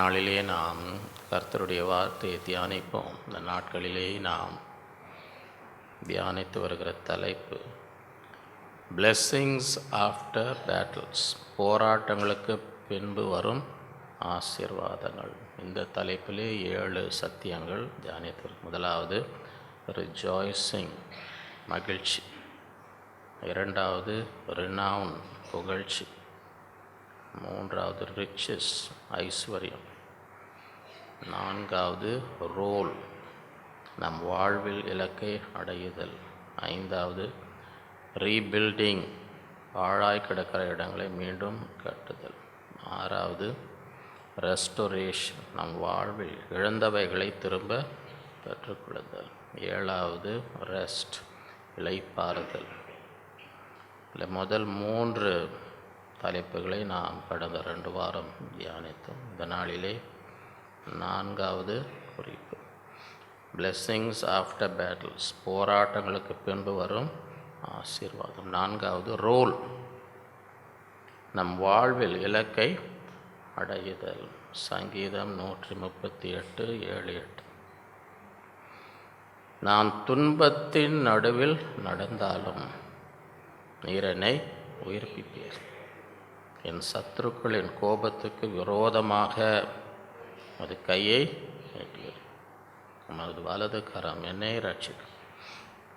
நாளிலே நாம் கர்த்தருடைய வார்த்தையை தியானிப்போம். இந்த நாட்களிலே நாம் தியானித்து வருகிற தலைப்பு பிளெஸ்ஸிங்ஸ் ஆஃப்டர் பேட்டில்ஸ், போராட்டங்களுக்கு பின்பு வரும் ஆசீர்வாதங்கள். இந்த தலைப்பிலே 7 சத்தியங்கள் தியானித்து. முதலாவது ரிஜாய்சிங், மகிழ்ச்சி. இரண்டாவது ரினவுன், புகழ்ச்சி. மூன்றாவது ரிச்சஸ், ஐஸ்வர்யம். நான்காவது ரோல், நம் வாழ்வில் இலக்கை அடையுதல். ஐந்தாவது ரீபில்டிங், பாழாய் கிடக்கிற இடங்களை மீண்டும் கட்டுதல். ஆறாவது ரெஸ்டோரேஷன், நம் வாழ்வில் இழந்தவைகளை திரும்ப பெற்றுக்கொள்ளுதல். ஏழாவது ரெஸ்ட், இளைப்பாறுதல். இல்லை, முதல் 3 தலைப்புகளை நாம் கடந்த 2 வாரம் தியானித்தோம். இந்த நாளிலே 4வது குறிப்பு, பிளெஸ்ஸிங்ஸ் ஆஃப்டர் பேட்டில்ஸ், போராட்டங்களுக்கு பின்பு வரும் ஆசீர்வாதம். 4வது ரோல், நம் வாழ்வில் இலக்கை அடையுதல். சங்கீதம் 138, 7, 8. நான் துன்பத்தின் நடுவில் நடந்தாலும் நீர் என்னை உயிர்ப்பிப்பீர். என் சத்துருக்களின் கோபத்துக்கு விரோதமாக அது கையை நீட்டுவீர். நமது வலது கரம் என்னை ரட்சிக்கும்.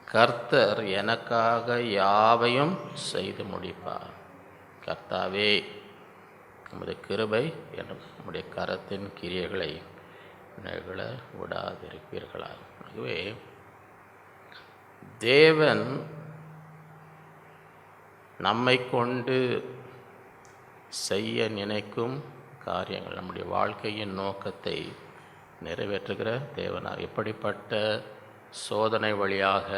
கர்த்தர் எனக்காக யாவையும் செய்து முடிப்பார். கர்த்தாவே, நமது கிருபை என்னும் நம்முடைய கரத்தின் கிரியைகளை நிகழ விடாதிருப்பீர்களா. ஆகவே தேவன் நம்மை கொண்டு செய்ய நினைக்கும் காரியங்கள், நம்முடைய வாழ்க்கையின் நோக்கத்தை நிறைவேற்றுகிற தேவனார். எப்படிப்பட்ட சோதனை வழியாக,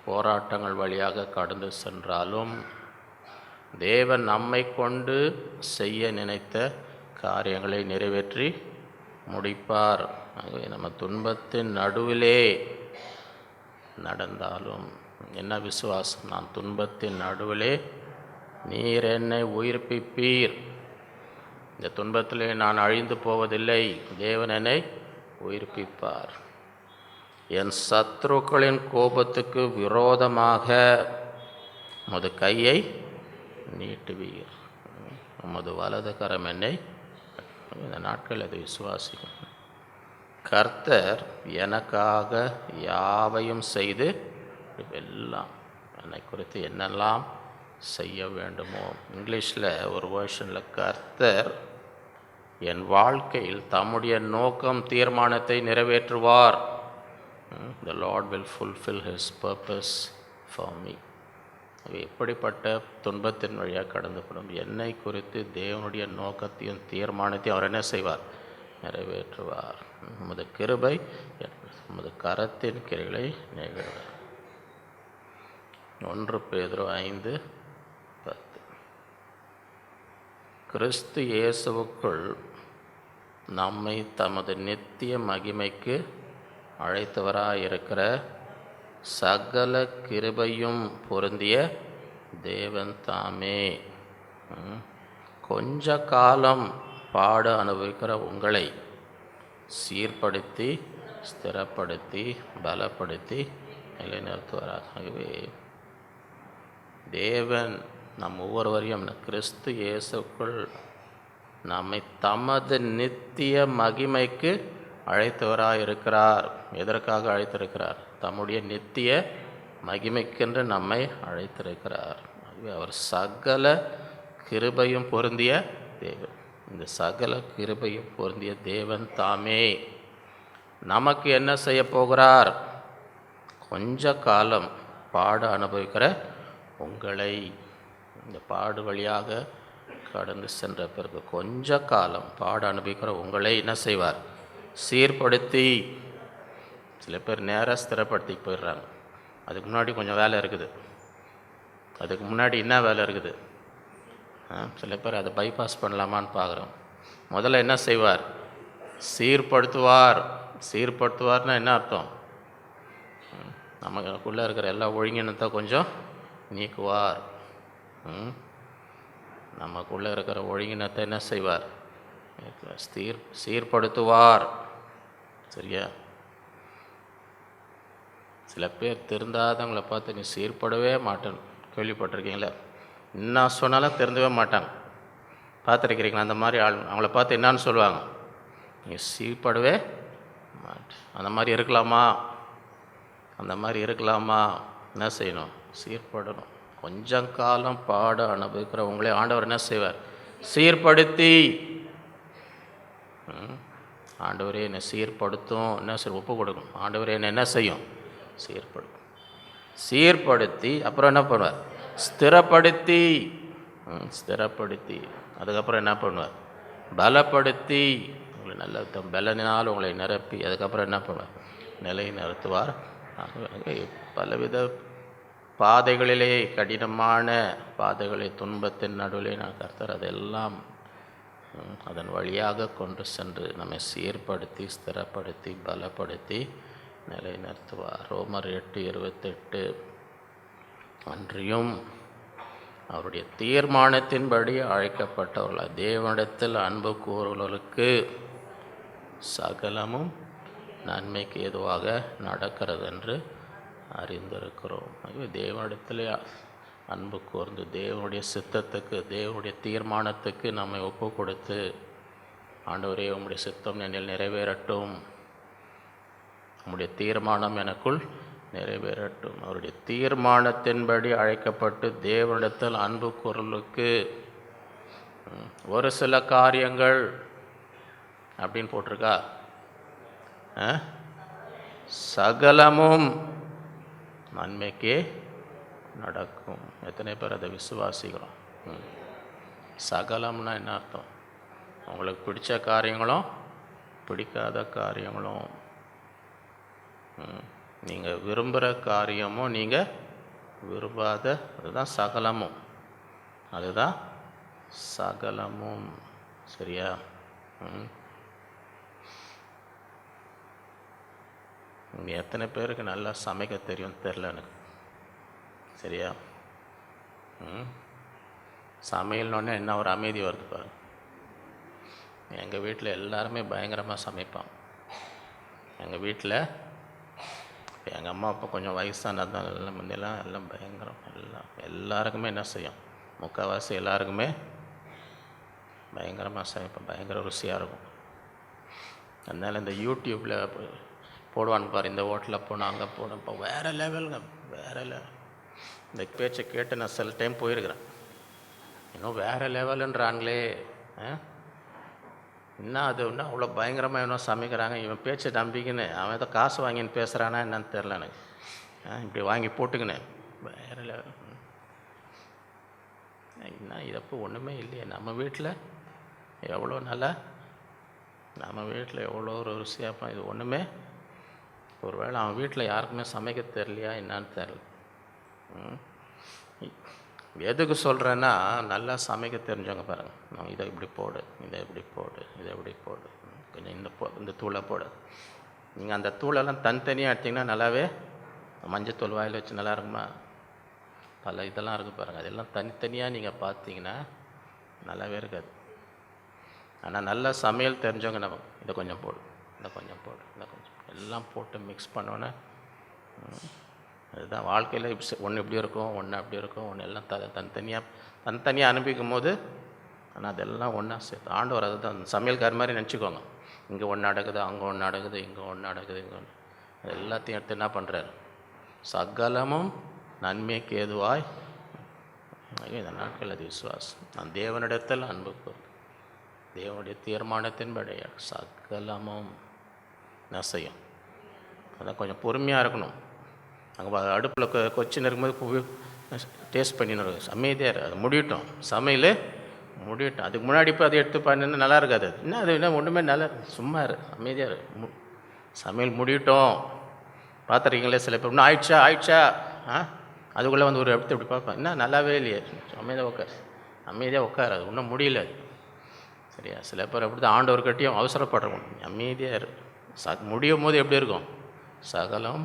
போராட்டங்கள் வழியாக கடந்து சென்றாலும் தேவன் நம்மை கொண்டு செய்ய நினைத்த காரியங்களை நிறைவேற்றி முடிப்பார். ஆகவே நம்ம துன்பத்தின் நடுவிலே நடந்தாலும் என்ன விசுவாசம்? நான் துன்பத்தின் நடுவிலே நீர் என்னை உயிர்ப்பிப்பீர். இந்த துன்பத்திலே நான் அழிந்து போவதில்லை, தேவன் என்னை உயிர்ப்பிப்பார். என் சத்துருக்களின் கோபத்துக்கு விரோதமாக உமது கையை நீட்டுவீர். உமது வலது கரம் என்னை. இந்த நாட்கள் அதை விசுவாசிக்கும். கர்த்தர் எனக்காக யாவையும் செய்து, எல்லாம் என்னை குறித்து என்னெல்லாம் செய்ய வேண்டுமோ. இங்கிலீஷில் ஒரு வேர்ஷனில் கர்த்தர் என் வாழ்க்கையில் தம்முடைய நோக்கம், தீர்மானத்தை நிறைவேற்றுவார். The Lord will fulfill His purpose for me. எப்படிப்பட்ட துன்பத்தின் வழியாக கடந்து போடும் என்னை குறித்து தேவனுடைய நோக்கத்தையும் தீர்மானத்தையும் அவர் என்ன செய்வார்? நிறைவேற்றுவார். உமது கிருபை உமது கரத்தின் கிரைகளை நிகழ்வார். 1 பேதுரு 5, 10. கிறிஸ்து இயேசுவுக்குள் நம்மை தமது நித்திய மகிமைக்கு அழைத்தவராயிருக்கிற சகல கிருபையும் பொருந்திய தேவன் தாமே கொஞ்ச காலம் பாட அனுபவிக்கிற உங்களை சீர்படுத்தி, ஸ்திரப்படுத்தி, பலப்படுத்தி நிலைநிறுத்துவார். ஆகவே தேவன் நம் ஒவ்வொருவரையும் கிறிஸ்து இயேசுக்குள் நம்மை தமது நித்திய மகிமைக்கு அழைத்தவராயிருக்கிறார். எதற்காக அழைத்திருக்கிறார்? தம்முடைய நித்திய மகிமைக்கென்று நம்மை அழைத்திருக்கிறார். அவர் சகல கிருபையும் பொருந்திய தேவன். இந்த சகல கிருபையும் பொருந்திய தேவன் தாமே நமக்கு என்ன செய்ய போகிறார்? கொஞ்ச காலம் பாட அனுபவிக்கிற உங்களை, இந்த பாடு வழியாக கடந்து சென்ற பிறகு கொஞ்ச காலம் பாட அனுபவிக்கிற உங்களை என்ன செய்வார்? சீர்படுத்தி. சில பேர் நேராக ஸ்திரப்படுத்தி போயிடுறாங்க. அதுக்கு முன்னாடி கொஞ்சம் வேலை இருக்குது. அதுக்கு முன்னாடி என்ன வேலை இருக்குது? சில பேர் அதை பைபாஸ் பண்ணலாமான்னு பார்க்குறோம். முதல்ல என்ன செய்வார்? சீர்படுத்துவார். சீர்படுத்துவார்னா என்ன அர்த்தம்? நமக்குள்ளே இருக்கிற எல்லா ஒழுங்கினத்தை கொஞ்சம் நீக்குவார். நமக்குள்ளே இருக்கிற ஒழுங்கினத்தை என்ன செய்வார்? சீர்படுத்துவார். சரியா? சில பேர் திருந்தாதவங்களை பார்த்து நீ சீர்படவே மாட்டேன்னு கேள்விப்பட்டிருக்கீங்களா? என்ன சொன்னாலும் திருந்தவே மாட்டாங்க. பார்த்துருக்கிறீங்களா? அந்த மாதிரி ஆள் அவங்கள பார்த்து என்னான்னு சொல்லுவாங்க, நீ சீர்படவே மாட்டேன். அந்த மாதிரி இருக்கலாமா? அந்த மாதிரி இருக்கலாமா? என்ன செய்யணும்? சீர்படணும். கொஞ்சம் காலம் பாட அனுபவிக்கிறவங்களே ஆண்டவர் என்ன செய்வார்? சீர்படுத்தி, ஆண்டவரே என்னை சீர்படுத்தும், என்ன செய்ய ஒப்பு கொடுக்கணும். ஆண்டவரே என்னை என்ன செய்யும்? சீர்படுத்தும். சீர்படுத்தி அப்புறம் என்ன பண்ணுவார்? ஸ்திரப்படுத்தி. ஸ்திரப்படுத்தி அதுக்கப்புறம் என்ன பண்ணுவார்? பலப்படுத்தி, உங்களை நல்ல பலனால் உங்களை நிரப்பி அதுக்கப்புறம் என்ன பண்ணுவார்? நிலை நிறுத்துவார். பலவித பாதைகளிலே, கடினமான பாதைகளை, துன்பத்தின் நடுவிலே நான் கர்த்தர் அதெல்லாம் அதன் வழியாக கொண்டு சென்று நம்மை சீர்படுத்தி, ஸ்திரப்படுத்தி, பலப்படுத்தி நிலை நிறுத்துவார். ரோமர் 8:28 அன்றியும் அவருடைய தீர்மானத்தின்படி அழைக்கப்பட்டவர்கள் தேவனிடத்தில் அன்பு கூறுவர்களுக்கு சகலமும் நன்மைக்கு ஏதுவாக நடக்கிறது என்று அறிந்திருக்கிறோம். தேவனிடத்தில் அன்பு கூர்ந்து தேவனுடைய சித்தத்துக்கு, தேவனுடைய தீர்மானத்துக்கு நம்மை ஒப்பு கொடுத்து, ஆண்டவரே உம்முடைய சித்தம் என்னில் நிறைவேறட்டும், உம்முடைய தீர்மானம் எனக்குள் நிறைவேறட்டும். அவருடைய தீர்மானத்தின்படி அழைக்கப்பட்டு தேவனிடத்தில் அன்பு கூறலுக்கு ஒரு சில காரியங்கள் அப்படின்னு போட்டிருக்கா, சகலமும் நன்மைக்கே நடக்கும். எத்தனை பேர் அதை விசுவாசிக்கிறோம்? சகலம்னா என்ன அர்த்தம்? உங்களுக்கு பிடிச்ச காரியங்களும் பிடிக்காத காரியங்களும், நீங்கள் விரும்புகிற காரியமும் நீங்கள் விரும்பாத, அதுதான் சகலமும். அதுதான் சகலமும். சரியா? இங்கே எத்தனை பேருக்கு நல்லா சமைக்க தெரியும் தெரில எனக்கு. சரியா? சமையல்னோடனே என்ன ஒரு அமைதி வருது பாருங்க. எங்கள் வீட்டில் எல்லாருமே பயங்கரமாக சமைப்பான். எங்கள் வீட்டில் எங்கள் அம்மா அப்பா கொஞ்சம் வயசானதான் எல்லாம் முன்னெல்லாம் எல்லாம் பயங்கரம். எல்லாருக்குமே என்ன செய்யும்? முக்கால்வாசி எல்லாருக்குமே பயங்கரமாக சமைப்பேன். பயங்கர ருசியாக இருக்கும். அதனால் இந்த யூடியூப்பில் போடுவான்னு பாரு, இந்த ஹோட்டலில் போனால் அங்கே போனோம், இப்போ வேறு லெவலுங்க, வேறு லெவல். இந்த பேச்சை கேட்டு நான் சில டைம் போயிருக்கிறேன். இன்னும் வேறு லெவலுன்றாங்களே, இன்னும் அது இன்னும் அவ்வளோ பயங்கரமாக இன்னும் சமைக்கிறாங்க. இவன் பேச்சை நம்பிக்கின்னு அவன் ஏதோ காசு வாங்கின்னு பேசுகிறானா என்னன்னு தெரில எனக்கு. இப்படி வாங்கி போட்டுக்கினேன் வேறு லெவல். என்ன இதப்போ ஒன்றுமே இல்லையே. நம்ம வீட்டில் எவ்வளோ நல்லா, நம்ம வீட்டில் எவ்வளோ ஒரு ருசியாக, இது ஒன்றுமே. ஒரு வேளை அவன் வீட்டில் யாருக்குமே சமைக்க தெரியலையா என்னான்னு தெரில. எதுக்கு சொல்கிறேன்னா, நல்லா சமைக்க தெரிஞ்சவங்க பாருங்கள், நான் இதை இப்படி போடு, இதை இப்படி போடு, இதை இப்படி போடு, கொஞ்சம் இந்த தூளை போடு. நீங்கள் அந்த தூளெல்லாம் தனித்தனியாக எடுத்திங்கன்னா நல்லாவே, மஞ்சத்தூள் வாயில் வச்சு நல்லா இருக்குமா? பல இதெல்லாம் இருக்குது பாருங்கள். அதெல்லாம் தனித்தனியாக நீங்கள் பார்த்தீங்கன்னா நல்லாவே இருக்காது. ஆனால் நல்லா சமையல் தெரிஞ்சவங்க நம்ம இதை கொஞ்சம் போடு, இதை கொஞ்சம் போடு, இதை கொஞ்சம் எல்லாம் போட்டு மிக்ஸ் பண்ணோன்னே, அதுதான் வாழ்க்கையில் ஒன்று இப்படி இருக்கும், ஒன்று அப்படி இருக்கும், ஒன்று எல்லாம் தனித்தனியாக அனுப்பிக்கும் போது, ஆனால் அதெல்லாம் ஒன்றா சேர்த்து ஆண்டவர் அதுதான் சமையல்கார மாதிரி நினச்சிக்கோங்க. இங்கே ஒன்று நடக்குது, அங்கே ஒன்று நடக்குது, இங்கே ஒன்று நடக்குது, இங்கே ஒன்று, அது எல்லாத்தையும் எடுத்து என்ன பண்ணுறாரு? சகலமும் நன்மைக்கு ஏதுவாய். இந்த நாட்கள் அது விசுவாசம். நான் தேவனிடத்தில் அன்பு கூறும், தேவனுடைய தீர்மானத்தின்படி சகலமும் என்ன செய்யும். அதான் கொஞ்சம் பொறுமையாக இருக்கணும். அங்கே அடுப்பில் கொச்சின்னு இருக்கும்போது டேஸ்ட் பண்ணின்னு அமைதியாக அது முடியட்டும், சமையல் முடியட்டும். அதுக்கு முன்னாடி இப்போ அதை எடுத்து பண்ணினா நல்லா இருக்காது. அது என்ன, அது என்ன ஒன்றுமே நல்லா சும்மா அமைதியாக சமையல் முடியட்டும். பார்த்துருக்கீங்களே சில பேர் இன்னும் ஆயிடுச்சா அதுக்குள்ளே வந்து ஒரு எடுத்து இப்படி பார்ப்பேன், என்ன நல்லாவே இல்லையே, அமைதியாக உட்கார, அது இன்னும் முடியல. சரியா? சில பேர் அப்படி தான் ஆண்டவர் கட்டியும் அவசரப்படுறோம். அமைதியாக முடியும் போது எப்படி இருக்கும்? சகலம்.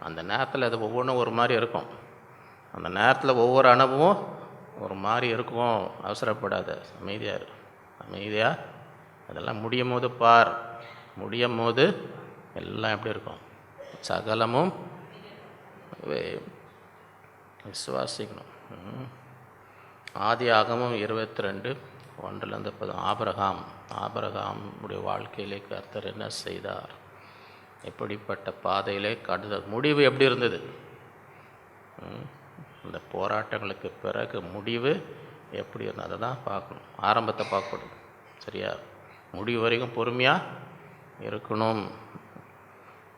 அந்த நேரத்தில் அது ஒவ்வொன்றும் ஒரு மாதிரி இருக்கும். அந்த நேரத்தில் ஒவ்வொரு அனுபவம் ஒரு மாதிரி இருக்கும். அவசரப்படாத, அமைதியாக இருக்கும். அமைதியாக அதெல்லாம் முடியும் போது பார், முடியும் போது எல்லாம் எப்படி இருக்கும், சகலமும் விசுவாசிக்கணும். ஆதியாகமம் 22:1-10. ஆபிரகாமுடைய வாழ்க்கையிலே கர்த்தர் என்ன செய்தார், எப்படிப்பட்ட பாதையிலே கடந்தார், முடிவு எப்படி இருந்தது, இந்த போராட்டங்களுக்கு பிறகு முடிவு எப்படி இருந்தது, அதை தான் பார்க்கணும். ஆரம்பத்தை பார்க்கக்கூடாது, சரியா? முடிவு வரைக்கும் பொறுமையாக இருக்கணும்.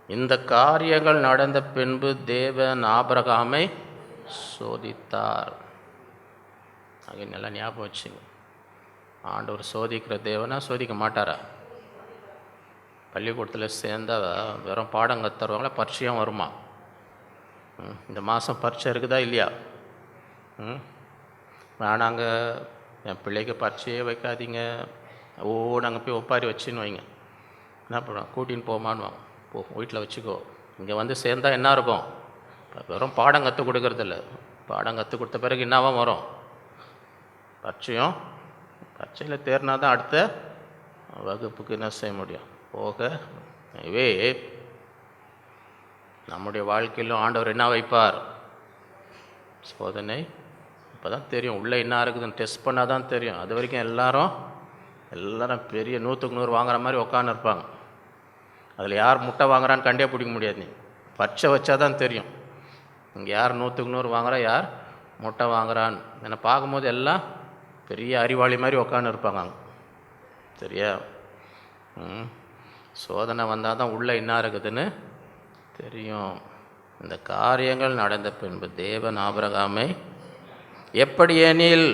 இந்த காரியங்கள் நடந்த பின்பு தேவன் ஆபிரகாமை சோதித்தார். ஆக நல்லா ஞாபகம் வச்சுங்க, ஆண்டவர் சோதிக்கிற தேவனா சோதிக்க மாட்டாரா? பள்ளிக்கூடத்தில் சேர்ந்தால் வெறும் பாடம் கற்றுறவங்கள பரீட்சையும் வருமா? இந்த மாதம் பரீட்சை இருக்குதா இல்லையா? வேணாங்க என் பிள்ளைக்கு பரீட்சையே வைக்காதீங்க, நாங்கள் போய் ஒப்பாரி வச்சுன்னு வைங்க, என்ன பண்ணுவோம், கூட்டின்னு போமான்னு வாங்க, போ வீட்டில் வச்சுக்கோ. இங்கே வந்து சேர்ந்தால் என்ன இருக்கும், வெறும் பாடம் கற்றுக் கொடுக்கறதில்ல, பாடம் கற்றுக் கொடுத்த பிறகு என்னவா வரும், பரீட்சையும். பரீட்சையில் தேர்னா தான் அடுத்த வகுப்புக்கு என்ன செய்ய முடியும், போக. இவே நம்முடைய வாழ்க்கையிலும் ஆண்டவர் என்ன வைப்பார், சோதனை. இப்போ தான் தெரியும் உள்ளே என்ன இருக்குதுன்னு டெஸ்ட் பண்ணால் தான் தெரியும். அது வரைக்கும் எல்லாரும் பெரிய 100க்கு 100 வாங்குற மாதிரி உட்காந்துருப்பாங்க. அதில் யார் முட்டை வாங்குறான்னு கண்டே பிடிக்க முடியாது. நீ பரீட்சை வச்சா தான் தெரியும் இங்கே யார் 100க்கு 100 வாங்குறா, யார் முட்டை வாங்குறான்னு. என்னை பார்க்கும்போது எல்லாம் பெரிய அறிவாளி மாதிரி உட்காந்து இருப்பாங்க அங்கே, சரியா? சோதனை வந்தால் தான் உள்ளே என்ன இருக்குதுன்னு தெரியும். இந்த காரியங்கள் நடந்த பின்பு தேவன் ஆபிரகாமை எப்படி எனில்,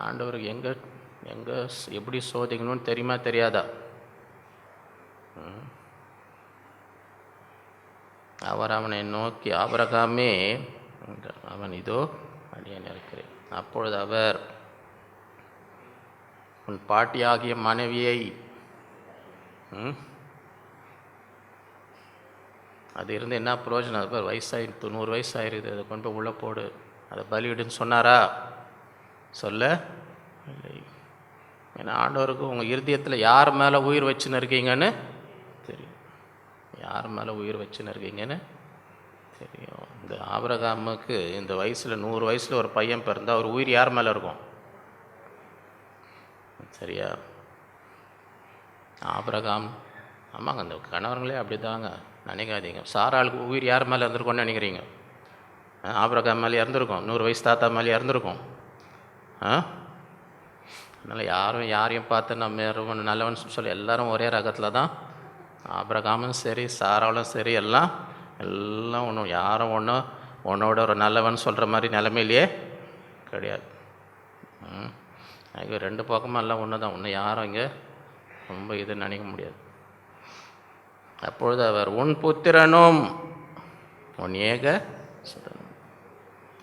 ஆண்டவருக்கு எங்கே எப்படி சோதிக்கணும்னு தெரியுமா தெரியாதா? அவர் அவனை நோக்கி, ஆபிரகாமே அவன் இதோ அடியேன் இருக்கிறேன். அப்பொழுது அவர், உன் பாட்டியாகிய மனைவியை, அது இருந்து என்ன பிரயோஜனம், அது பேர் வயசாகி 90 வயசு ஆயிருக்குது, அதை கொண்டு போய் உள்ளே போடு, அதை பலியிடுன்னு சொன்னாரா? சொல்ல இல்லை. ஏன்னா ஆண்டவருக்கு உங்கள் இருதயத்தில் யார் மேலே உயிர் வச்சுன்னு இருக்கீங்கன்னு தெரியும், யார் மேலே உயிர் வச்சுன்னு இருக்கீங்கன்னு தெரியும். இந்த ஆபிரகாமுக்கு இந்த வயசில் 100 வயசில் ஒரு பையன் பிறந்தால் அவர் உயிர் யார் மேலே இருக்கும், சரியா? ஆபிரகாம், ஆமாங்க, அந்த கணவர்களே அப்படி தாங்க, நினைக்காதீங்க. சாராளுக்கு உயிர் யார் மேலே இருந்திருக்கோன்னு நினைக்கிறீங்க? ஆபிரகாம் மேலே இறந்துருக்கும், 100 வயசு தாத்தா மேலே இறந்துருக்கும். அதனால் யாரையும் பார்த்து நம்ம நல்லவன் சொல்லி எல்லாரும் ஒரே ரகத்தில் தான். ஆபிரகாமும் சரி, சாராலும் சரி, எல்லாம் ஒன்றும், யாரும் ஒன்றும் உன்னோட ஒரு நல்லவன் சொல்கிற மாதிரி நிலைமையிலேயே கிடையாது. இங்கே 2 பக்கமும் எல்லாம் ஒன்று தான், ஒன்று யாரும் இங்கே ரொம்ப இது நினைக்க முடியாது. அப்பொழுது அவர், உன் புத்திரனும் உன் ஏக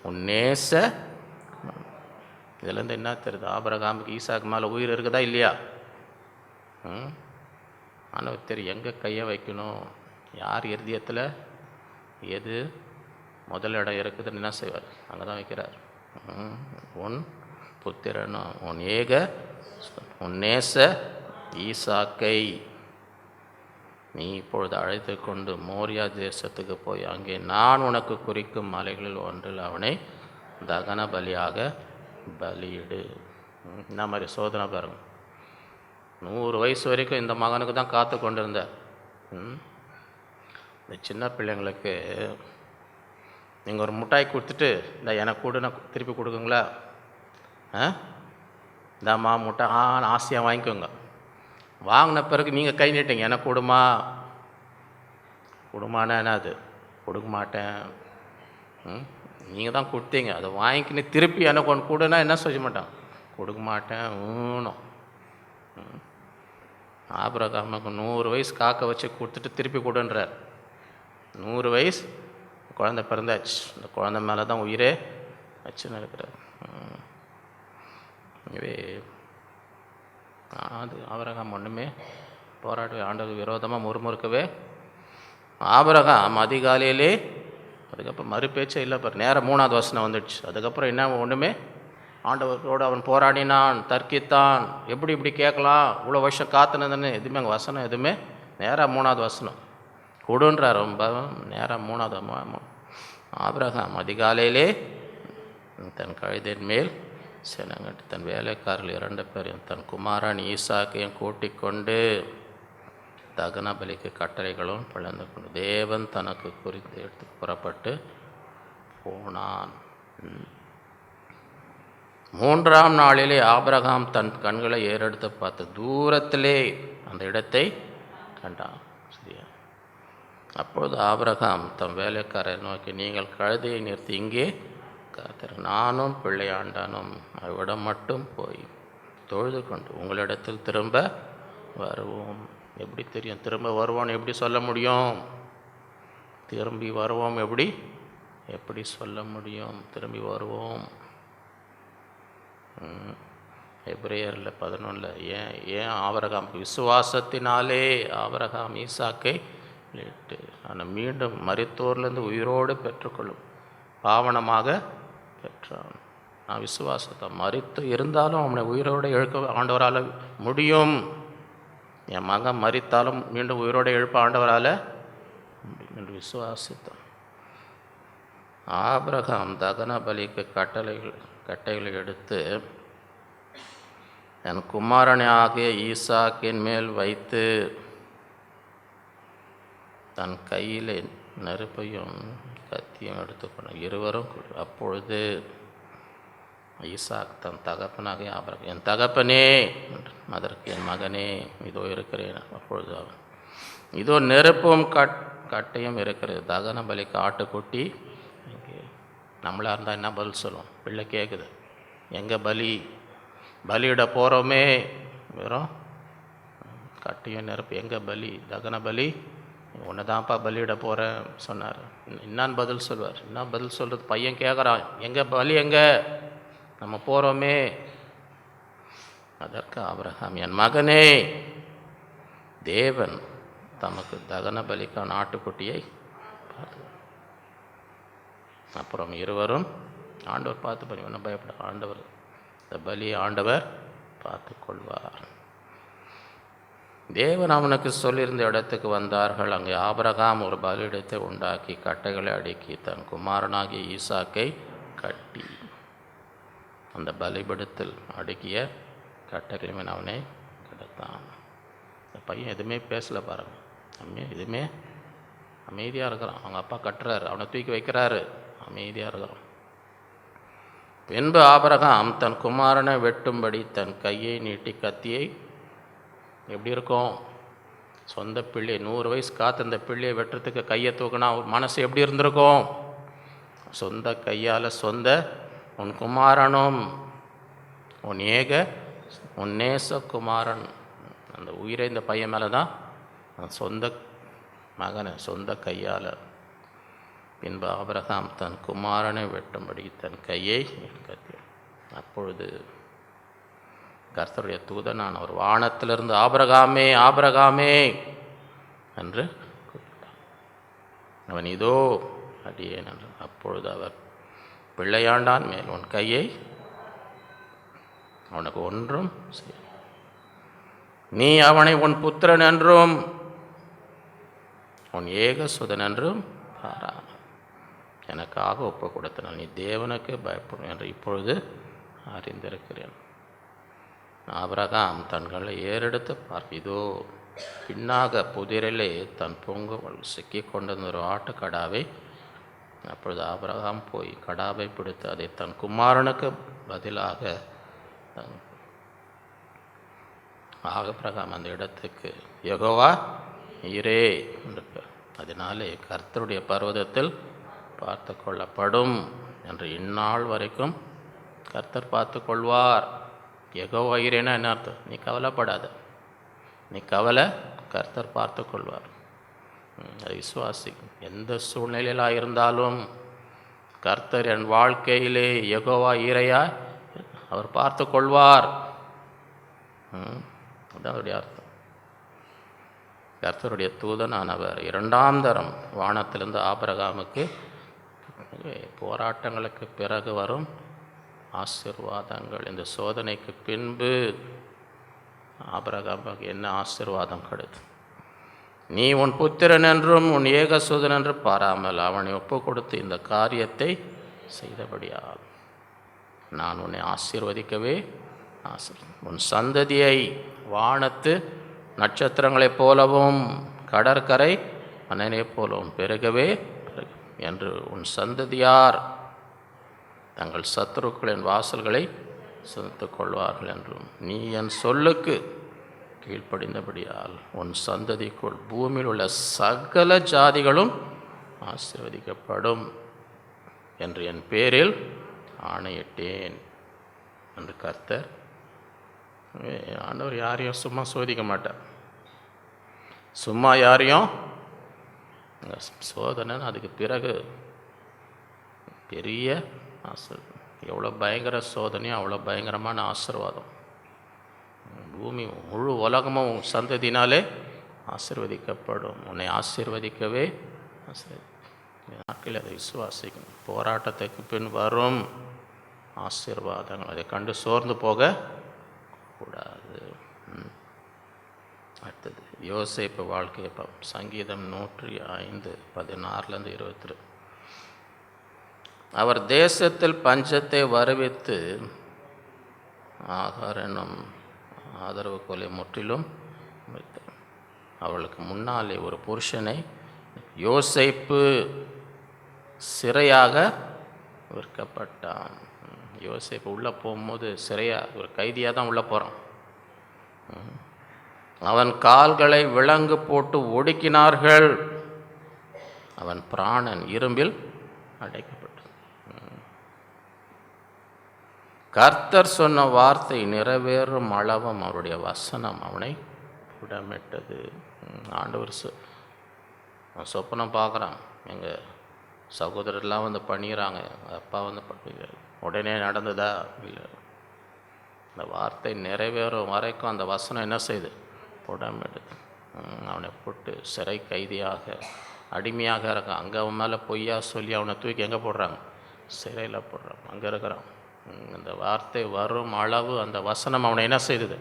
உன் நேச, இதுலேருந்து என்ன தெரியுது, ஆபிரகாமுக்கு ஈசாக்கு மேலே உயிர் இருக்குதா இல்லையா? ஆனால் தெரியும் எங்கே கையை வைக்கணும், யார் இருதயத்தில் எது முதல் இடம் இருக்குதுன்னு என்ன செய்வார், அங்கே தான் வைக்கிறார். உன் புத்திரனும் உன் ஏக உன் நேச ஈசாக்கை நீ இப்பொழுது அழைத்து கொண்டு மோரியா தேசத்துக்கு போய் அங்கே நான் உனக்கு குறிக்கும் மலைகளில் ஒன்றில் அவனை தகன பலியாக பலியிடு. இந்த மாதிரி சோதனை பாருங்க. 100 வயசு வரைக்கும் இந்த மகனுக்கு தான் காத்து கொண்டிருந்தார். இந்த சின்ன பிள்ளைங்களுக்கு நீங்கள் ஒரு மிட்டாய் கொடுத்துட்டு, இந்த எனக்கு கூட நான் திருப்பி கொடுக்குங்களா, இந்தாம்மா முட்டை, ஆசையாக வாங்கிக்கோங்க. வாங்கின பிறகு நீங்கள் கை நீட்டிங்க, எனக்கு கொடுமானா என்ன, அது கொடுக்க மாட்டேன். நீங்கள் தான் கொடுத்தீங்க, அதை வாங்கிக்கின்னு திருப்பி எனக்கு ஒன்று கூடனா என்ன சொல்ல மாட்டான், கொடுக்க மாட்டேன் ஊனும். ஆபிரகாமுக்கு 100 வயசு காக்க வச்சு கொடுத்துட்டு திருப்பி கொடுன்றார். 100 வயசு குழந்தை பிறந்தாச்சு, இந்த குழந்தை மேலே தான் உயிரே வச்சுன்னு இருக்கிறார். இதுவே அது ஆபிரகாம் ஒன்றுமே போராட்டவே ஆண்டவர் விரோதமாக முறுமுறுக்கவே. ஆபிரகாம் அதிகாலையிலே, அதுக்கப்புறம் மறுபேச்சே இல்லை பாரு, நேரம் 3வது வசனம் வந்துடுச்சு. அதுக்கப்புறம் என்ன ஒன்றுமே ஆண்டவரோடு அவன் போராடினான், தர்க்கித்தான். எப்படி இப்படி கேட்கலாம், இவ்வளோ வருஷம் காத்துனதுன்னு எதுவுமே அங்கே வசனம் எதுவுமே. நேராக 3வது வசனம் கொடுன்றார். ரொம்ப நேராக 3வது. ஆபிரகாம் அதிகாலையிலே தன் கழுதையின் மேல் செனங்கட்டு தன் வேலைக்காரர்கள் 2 பேரையும் தன் குமாரன் ஈசாக்கையும் கூட்டிக் கொண்டு தகன பலிக்கு கட்டளைகளும் பிளந்து கொண்டு தேவன் தனக்கு குறித்து எடுத்து புறப்பட்டு போனான். 3ஆம் நாளிலே ஆபிரகாம் தன் கண்களை ஏறெடுத்து பார்த்து தூரத்திலே அந்த இடத்தை கண்டான். சரியா? அப்பொழுது ஆபிரகாம் தம் வேலைக்காரரை நோக்கி, நீங்கள் கழுதையை நிறுத்தி இங்கே காத்திரு, நானும் பிள்ளையாண்டானும் அவ்விடம் மட்டும் போய் தொழுது கொண்டு உங்களிடத்தில் திரும்ப வருவோம். எப்படி தெரியும் திரும்ப வருவோன்னு எப்படி சொல்ல முடியும்? திரும்பி வருவோம் எப்படி சொல்ல முடியும்? திரும்பி வருவோம். எபிரேயரில் 11 ஏன் ஆபிரகாம் விசுவாசத்தினாலே ஆபிரகாம் ஈசாக்கை லேட்டு ஆனால் மீண்டும் மரித்தோர்லேருந்து உயிரோடு பெற்றுக்கொள்ளும் பாவனமாக பெற்றான். நான் விசுவாசத்தை மரித்து இருந்தாலும் அவனை உயிரோடு எழுக்க ஆண்டவரால் முடியும். என் மகன் மரித்தாலும் மீண்டும் உயிரோடு எழுப்ப ஆண்டவரால் முடியும் என்று விசுவாசித்தான். ஆபிரகாம் தகன பலிக்கு கட்டைகளை எடுத்து என் குமாரனை ஆகிய ஈசாக்கின் மேல் வைத்து தன் கையில் நெருப்பையும் கத்தியும் எடுத்துக்கொண்டார். இருவரும் அப்பொழுது ஈசாக் தன் தகப்பனாகிய ஆபிரகாம், என் தகப்பனே, அதற்கு என் மகனே இதோ இருக்கிறேன். அப்பொழுது அவன், இதோ நெருப்பும் கட்டையும் இருக்கிறது, தகன பலிக்கு ஆட்டுக்குட்டி. நம்மளாக இருந்தால் என்ன பதில் சொல்லுவோம்? பிள்ளை கேட்குது, எங்கே பலியிட போகிறோமே, வெறும் கட்டையும் நெருப்பு, எங்கே பலி? தகன பலி ஒன்று தான்ப்பா பலியிட போகிறேன் சொன்னார். என்னான்னு பதில் சொல்வார்? என்ன பதில் சொல்கிறது? பையன் கேட்குறான், எங்கே பலி, எங்கே நம்ம போகிறோமே. அதற்கு ஆபிரகாம், என் மகனே, தேவன் தமக்கு தகன பலிக்கான ஆட்டுக்குட்டியை பார்த்து. அப்புறம் இருவரும் ஆண்டவர் பார்த்து பண்ணி ஒன்றும் பயப்பட, ஆண்டவர் இந்த பலியை ஆண்டவர் பார்த்து கொள்வார். தேவன் அவனுக்கு சொல்லியிருந்த இடத்துக்கு வந்தார்கள். அங்கே ஆபிரகாம் ஒரு பலியிடத்தை உண்டாக்கி கட்டைகளை அடுக்கி தன் குமாரனாகிய ஈசாக்கை கட்டி அந்த பலிபீடத்தில் அடுக்கிய கட்டைகளையும் அவனை கிடத்தான். இந்த பையன் எதுவுமே பேசலை பாருங்க, எதுவுமே அமைதியாக இருக்கிறான். அவங்க அப்பா கட்டுறாரு, அவனை தூக்கி வைக்கிறாரு, அமைதியாக இருக்கிறான். பின்பு ஆபிரகாம் தன் குமாரனை வெட்டும்படி தன் கையை நீட்டி கத்தியை, எப்படி இருக்கும் சொந்த பிள்ளை 100 வயசு காத்து அந்த பிள்ளையை வெட்டுறதுக்கு கையை தூக்கினா மனசு எப்படி இருந்திருக்கும்? சொந்த கையால் உன் குமாரனும் உன் நேச குமாரன், அந்த உயிரை இந்த பையன் மேலே தான் சொந்த மகனை சொந்த கையால். பின்பு ஆபிரகாம் தன் குமாரனை வெட்டும்படி தன் கையை கத்தி. அப்பொழுது கர்த்தருடைய தூதனான ஒரு வானத்திலிருந்து ஆபிரகாமே ஆபிரகாமே என்று கூப்பிட்டான். அவன் இதோ அடியேன் என்று. அப்பொழுது அவர், பிள்ளையாண்டான் மேல் உன் கையை, அவனுக்கு ஒன்றும் செய்ய, நீ அவனை உன் புத்திரன் என்றும் உன் ஏகசுதன் என்றும் பாராமல் எனக்காக ஒப்பு கொடுத்தனால் நீ தேவனுக்கு பயப்படும் என்று இப்பொழுது அறிந்திருக்கிறேன். ஆபிரகாம் தன்களை ஏறெடுத்து பார்க்க, இதோ பின்னாக புதிரிலே தன் பொங்கல் சிக்கி கொண்டிருந்த ஒரு ஆட்டுக்கடாவை. அப்பொழுது ஆபிரகாம் போய் கடாவை பிடித்து அதை தன் குமாரனுக்கு பதிலாக ஆபிரகாம் அந்த இடத்துக்கு யெகோவா ஈரே என்று பெயர். அதனாலே கர்த்தருடைய பர்வதத்தில் பார்த்து கொள்ளப்படும் என்று இந்நாள் வரைக்கும் கர்த்தர் பார்த்து கொள்வார். யெகோவா ஈரேனா என்ன அர்த்தம்? நீ கவலைப்படாத, நீ கவலை, கர்த்தர் பார்த்து கொள்வார். விசுவாசி எந்த சூழ்நிலையிலாக இருந்தாலும் கர்த்தர் என் வாழ்க்கையிலே யெகோவா ஈரையா அவர் பார்த்து கொள்வார். அதுதான் அவருடைய அர்த்தம். கர்த்தருடைய தூதனானவர் 2ஆம் தரம் வானத்திலிருந்து ஆபிரகாமுக்கு போராட்டங்களுக்கு பிறகு வரும் ஆசீர்வாதங்கள். இந்த சோதனைக்கு பின்பு ஆபிரகாமுக்கு என்ன ஆசீர்வாதம் கிடைத்தது? நீ உன் புத்திரன் என்றும் உன் ஏகசுதன் என்று பாராமல் அவனை ஒப்பு கொடுத்து இந்த காரியத்தை செய்தபடியால் நான் உன்னை ஆசீர்வதிக்கவே உன் சந்ததியை வானத்து நட்சத்திரங்களைப் போலவும் கடற்கரை மணலைப் போலவும் பெருகவே என்று உன் சந்ததியார் தங்கள் சத்துருக்களின் வாசல்களை சுமத்துக் கொள்வார்கள் என்றும் நீ என் சொல்லுக்கு கீழ்ப்படிந்தபடியால் உன் சந்ததிக்குள் பூமியில் உள்ள சகல ஜாதிகளும் ஆசீர்வதிக்கப்படும் என்று என் பேரில் ஆணையிட்டேன் என்று கர்த்தர். ஆண்டவர் யாரையும் சும்மா சோதிக்க மாட்டார். சும்மா யாரையும் சோதனை. அதுக்கு பிறகு பெரிய எவ்வளோ பயங்கர சோதனையும் அவ்வளோ பயங்கரமான ஆசீர்வாதம். பூமி முழு உலகமும் சந்ததினாலே ஆசீர்வதிக்கப்படும். உன்னை ஆசீர்வதிக்கவே நாட்களில் அதை விசுவாசிக்கணும். போராட்டத்துக்கு பின் வரும் ஆசீர்வாதங்கள், அதை கண்டு சோர்ந்து போக கூடாது. அடுத்தது யோசேப்பு வாழ்க்கையை சங்கீதம் 105 16-22. அவர் தேசத்தில் பஞ்சத்தை வருவித்து ஆகார் என்னும் ஆதரவு கொலை முற்றிலும் வைத்தார். அவளுக்கு முன்னாலே ஒரு புருஷனை யோசேப்பு சிறையாக விற்கப்பட்டான். யோசேப்பு உள்ளே போகும்போது சிறையாக ஒரு கைதியாக தான் உள்ளே போகிறான். அவன் கால்களை விலங்கு போட்டு ஒடுக்கினார்கள். அவன் பிராணன் இரும்பில் அடைக்கப்பட்டது. கர்த்தர் சொன்ன வார்த்தை நிறைவேறும் அளவும் அவருடைய வசனம் அவனை புடமிட்டது. ஆண்டவர் சொப்பனம் பார்க்குறான். எங்கள் சகோதரர்லாம் வந்து பண்ணிடுறாங்க, அப்பா வந்து பண்ணுறாரு. உடனே நடந்ததா? இல்லை. இந்த வார்த்தை நிறைவேறும் வரைக்கும் அந்த வசனம் என்ன செய்யுது? புடமிடுது. அவனை போட்டு சிறை கைதியாக அடிமையாக இருக்கான். அங்கே அவன் மேலே பொய்யா சொல்லி அவனை தூக்கி எங்கே போடுறாங்க? சிறையில் போடுறாங்க. அங்கே இருக்கிறான். அந்த வார்த்தை வரும் அளவு அந்த வசனம் அவனை என்ன செய்தது?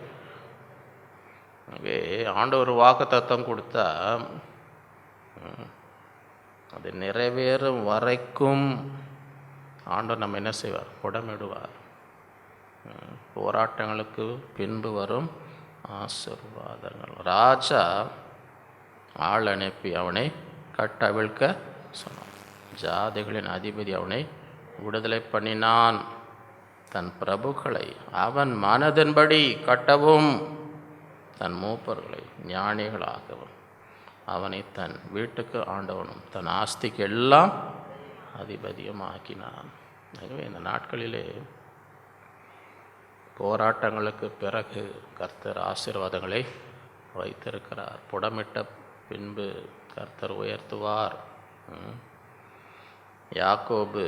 ஆண்டவர் வாக்குத்தத்தம் கொடுத்தா அது நிறைவேறும் வரைக்கும் ஆண்டவர் நம்ம என்ன செய்வார்? புடமிடுவார். போராட்டங்களுக்கு பின்பு வரும் ஆசீர்வாதங்கள். ராஜா ஆள் அனுப்பி அவனை கட்டவிழ்க்க சொன்னான். ஜாதிகளின் அதிபதி அவனை விடுதலை பண்ணினான். தன் பிரபுக்களை அவன் மனதின்படி கட்டவும் தன் மூப்பர்களை ஞானிகளாகவும் அவனை தன் வீட்டுக்கு ஆண்டவனும் தன் ஆஸ்திக்கு எல்லாம் அதிபதியும் ஆக்கினான். ஆகவே இந்த நாட்களிலே போராட்டங்களுக்கு பிறகு கர்த்தர் ஆசீர்வாதங்களை வைத்திருக்கிறார். புடமிட்ட பின்பு கர்த்தர் உயர்த்துவார். யாக்கோபு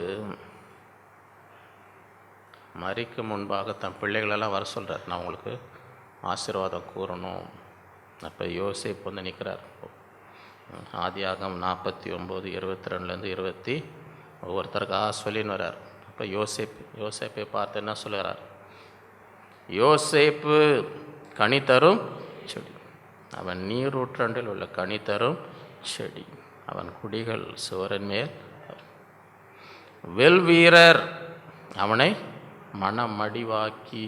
மரிக்கு முன்பாக தன் பிள்ளைகளெல்லாம் வர சொல்கிறார், நான் உங்களுக்கு ஆசீர்வாதம் கூறணும். அப்போ யோசேப்பு வந்து நிற்கிறார். ஆதியாகமம் 49:22-20 ஒவ்வொருத்தருக்காக சொல்லின்னு வர்றார். அப்போ யோசேப்பை பார்த்து என்ன சொல்லுகிறார்? யோசேப்பு கனி தரும் செடி, அவன் நீரூற்றண்டில் உள்ள கனி தரும் செடி, அவன் குடிகள் சுவரின் மேல். வெல் வீரர் அவனை மனமடிவாக்கி.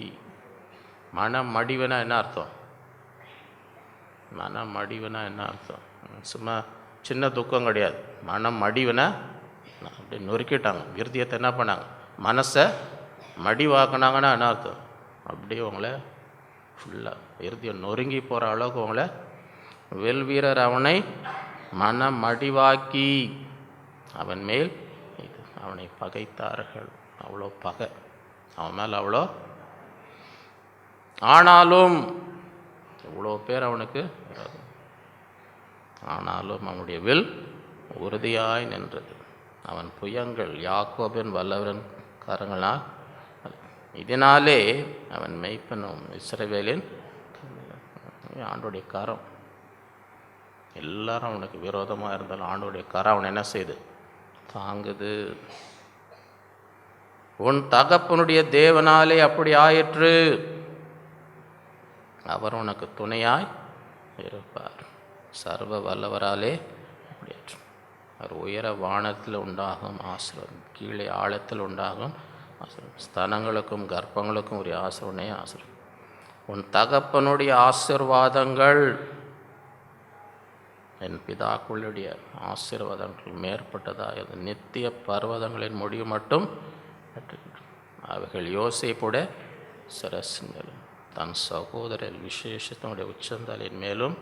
மனமடிவுனா என்ன அர்த்தம்? மனமடிவுனா என்ன அர்த்தம்? சும்மா சின்ன துக்கம் கிடையாது. மனமடிவுனா அப்படி நொறுக்கிட்டாங்க. இருதயத்தை என்ன பண்ணாங்க? மனசை மடிவாக்குனாங்கன்னா என்ன அர்த்தம்? அப்படியே உங்களை ஃபுல்லாக இருதயம் நொறுங்கி போகிற அளவுக்கு உங்களை. வெல் வீரர் அவனை மனமடிவாக்கி அவன் மேல் அவனை பகைத்தார்கள். அவ்வளோ பகை அவன் மேலே, அவ்வளோ. ஆனாலும் இவ்வளோ பேர் அவனுக்கு, ஆனாலும் அவனுடைய வில் உறுதியாய் நின்றது. அவன் புயங்கள் யாக்கோபின் வல்லவரின் கரங்களால், இதனாலே அவன் மெய்ப்பனும் இஸ்ரவேலின். ஆண்டோடைய கரம் எல்லாரும் அவனுக்கு விரோதமாக இருந்தாலும் ஆண்டோடைய கரம் அவனை என்ன செய்யுது? தாங்குது. உன் தகப்பனுடைய தேவனாலே அப்படி ஆயிற்று. அவர் உனக்கு துணையாய் இருப்பார். சர்வ வல்லவராலே அப்படியாற்றும். அவர் உயர வானத்தில் உண்டாகும் ஆசீர்வாதம், கீழே ஆழத்தில் உண்டாகும் ஆசீர்வாதம், ஸ்தனங்களுக்கும் கர்ப்பங்களுக்கும் ஒரு ஆசீர்வனே ஆசீர்வாதம். உன் தகப்பனுடைய ஆசீர்வாதங்கள் என் பிதாக்களுடைய ஆசீர்வாதங்கள் மேற்பட்டதாக நித்திய பர்வதங்களின் முடிவு மட்டும் அவைகள் யோசேப்புடைய சிரசின் மேலும் தன் சகோதரர் விசேஷத்தினுடைய உச்சந்தலின் மேலும்.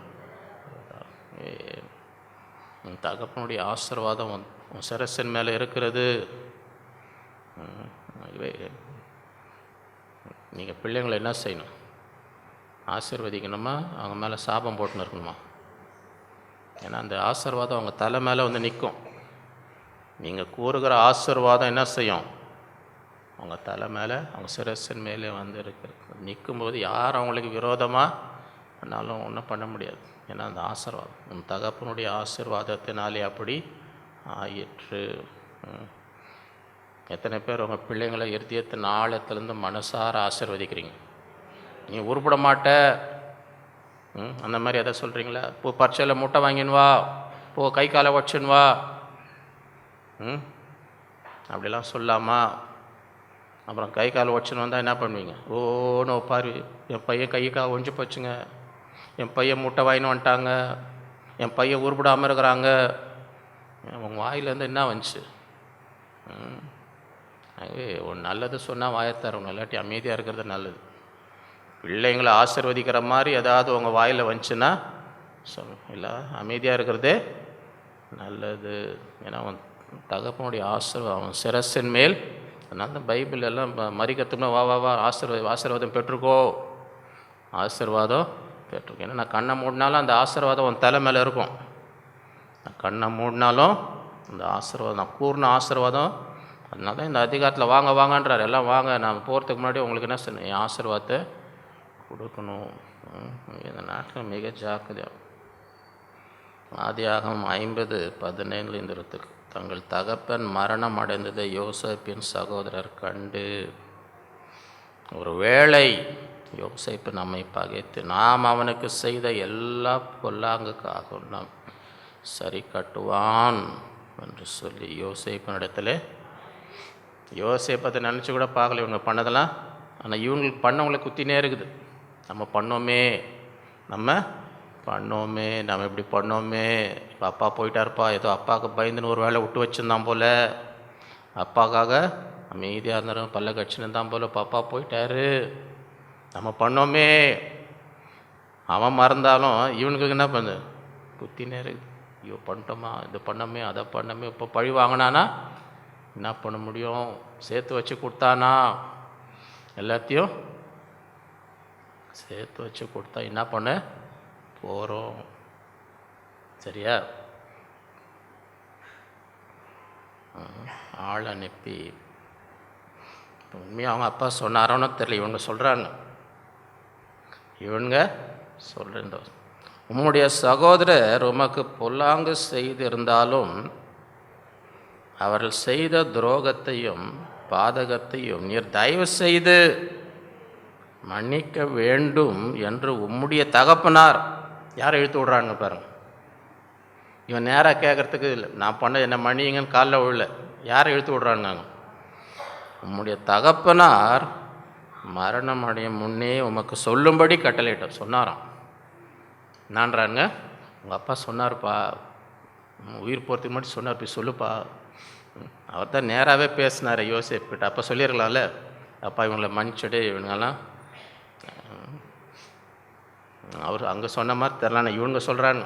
உன் தகப்பனுடைய ஆசீர்வாதம் உன் சிரசின் மேலே இருக்கிறது. நீங்கள் பிள்ளைங்களை என்ன செய்யணும்? ஆசீர்வதிக்கணுமா, அவங்க மேலே சாபம் போட்டுன்னு இருக்கணுமா? ஏன்னா அந்த ஆசீர்வாதம் அவங்க தலை மேலே வந்து நிற்கும். நீங்கள் கூறுகிற ஆசீர்வாதம் என்ன செய்யும்? அவங்க தலை மேலே, அவங்க சிரசின் மேலே வந்து நிற்கும்போது யார் அவங்களுக்கு விரோதமாக பண்ணாலும் ஒன்றும் பண்ண முடியாது. ஏன்னா அந்த ஆசீர்வாதம் உன் தகப்பனுடைய ஆசீர்வாதத்தினாலே அப்படி ஆயிற்று. எத்தனை பேர் உங்கள் பிள்ளைங்களை இருதயத்தின் ஆழத்துலேருந்து மனசார ஆசீர்வதிக்கிறீங்க? நீ உருப்பட மாட்ட அந்த மாதிரி எதை சொல்கிறீங்களா? போ பரீட்சையில் முட்டை வாங்கின்னு வா, போ கை காலை வச்சுன்னு வா, அப்படிலாம் சொல்லாமா? அப்புறம் கை காலை வச்சுன்னு வந்தால் என்ன பண்ணுவீங்க? ஓன்னு பாரு, என் பையன் கை கால் ஒஞ்சி போச்சுங்க, என் பையன் முட்டை வாங்கின்னு வந்துட்டாங்க, என் பையன் உருப்படாமல் இருக்கிறாங்க. உங்கள் வாயிலேருந்து என்ன வந்துச்சு? ஒரு நல்லது சொன்னால் வாயத்தரணும், இல்லாட்டி அமைதியாக இருக்கிறது நல்லது. பிள்ளைங்களை ஆசீர்வதிக்கிற மாதிரி ஏதாவது உங்கள் வாயில் வந்துச்சுன்னா சொல்லணும், இல்லை அமைதியாக இருக்கிறதே நல்லது. ஏன்னா அவன் தகப்பனுடைய ஆசீர்வாதம் அவன் சிரசின் மேல். அதனால தான் பைபிள் எல்லாம் மறிக்கத்தும்னா வா வா வா ஆசீர்வாதம் பெற்றுக்கோ, ஆசீர்வாதம் பெற்றுக்கோ. ஏன்னா நான் கண்ணை மூடினாலும் அந்த ஆசீர்வாதம் உன் தலை மேலே இருக்கும். நான் கண்ணை மூடினாலும் அந்த ஆசீர்வாதம், நான் கூர்ன ஆசீர்வாதம். அதனால தான் இந்த அதிகாரத்தில் வாங்க வாங்கன்றார். எல்லாம் வாங்க, நான் போகிறதுக்கு முன்னாடி உங்களுக்கு என்ன சொன்னேன்? என் ஆசீர்வாதத்தை கொடுக்கணும். இந்த நாட்டில் மிக ஜாக்கிரதையாக. ஆதியாகமம் 50:17 இந்த இடத்துக்கு, தங்கள் தகப்பன் மரணம் அடைந்ததை யோசேப்பின் சகோதரர் கண்டு, ஒரு வேளை யோசேப்பு நம்மை பகைத்து நாம் அவனுக்கு செய்த எல்லா பொல்லாங்குக்காக நாம் சரி கட்டுவான் என்று சொல்லி யோசேப்பினிடத்தில், யோசேப்பத்தை நினச்சி கூட பார்க்கல இவங்க பண்ணதெல்லாம். ஆனால் இவங்களுக்கு பண்ணவங்களை குத்தினே இருக்குது. நம்ம பண்ணோமே, நம்ம இப்படி பண்ணோமே, இப்போ அப்பா போயிட்டாருப்பா, ஏதோ அப்பாவுக்கு பயந்துன்னு ஒரு வேலை விட்டு வச்சுருந்தான் போல், அப்பாக்காக அமைதியாக இருந்தாலும் பல்ல கட்சின்னு இருந்தான் போல், இப்போ அப்பா போயிட்டாரு, நம்ம பண்ணோமே. அவன் மறந்தாலும் இவனுக்கு என்ன பண்ணு குத்தினே இருக்குது. ஐயோ பண்ணிட்டோமா, இது பண்ணோமே, அதை பண்ணோமே. இப்போ பழி வாங்கினானா என்ன பண்ண முடியும்? சேர்த்து வச்சு கொடுத்தானா? எல்லாத்தையும் சேர்த்து வச்சு கொடுத்தா என்ன பண்ண போகிறோம்? சரியா? ஆள் அனுப்பி உண்மையாக அவங்க அப்பா சொன்னாரோன்னு தெரியல, இவங்க சொல்கிறாங்க. உம்முடைய சகோதரர் உமக்கு பொல்லாங்கு செய்திருந்தாலும் அவர்கள் செய்த துரோகத்தையும் பாதகத்தையும் நீர் தயவு செய்து மன்னிக்க வேண்டும் என்று உம்முடைய தகப்பனார். யாரை இழுத்து விடுறாங்க பாருங்க. இவன் நேராக கேட்கறதுக்கு இல்லை, நான் பண்ண என்ன மன்னிங்கன்னு காலில் விழல, யாரை இழுத்து விடுறாங்க? உம்முடைய தகப்பனார் மரணம் அடையும் முன்னே உமக்கு சொல்லும்படி கட்டளையிட்டார். சொன்னாராம். என்னான்றாங்க? உங்கள் அப்பா சொன்னார்ப்பா, உயிர் போகிறதுக்கு முன்னாடி சொன்னார், போய் சொல்லுப்பா. அவர் தான் நேராகவே பேசினார் யோசேப்புக்கிட்ட. அப்போ சொல்லியிருக்கலாம்ல, அப்பா இவங்களை மன்னிச்சுடு, இவங்கெல்லாம். அவர் அங்கே சொன்ன மாதிரி தெரில, இவங்க சொல்கிறாங்க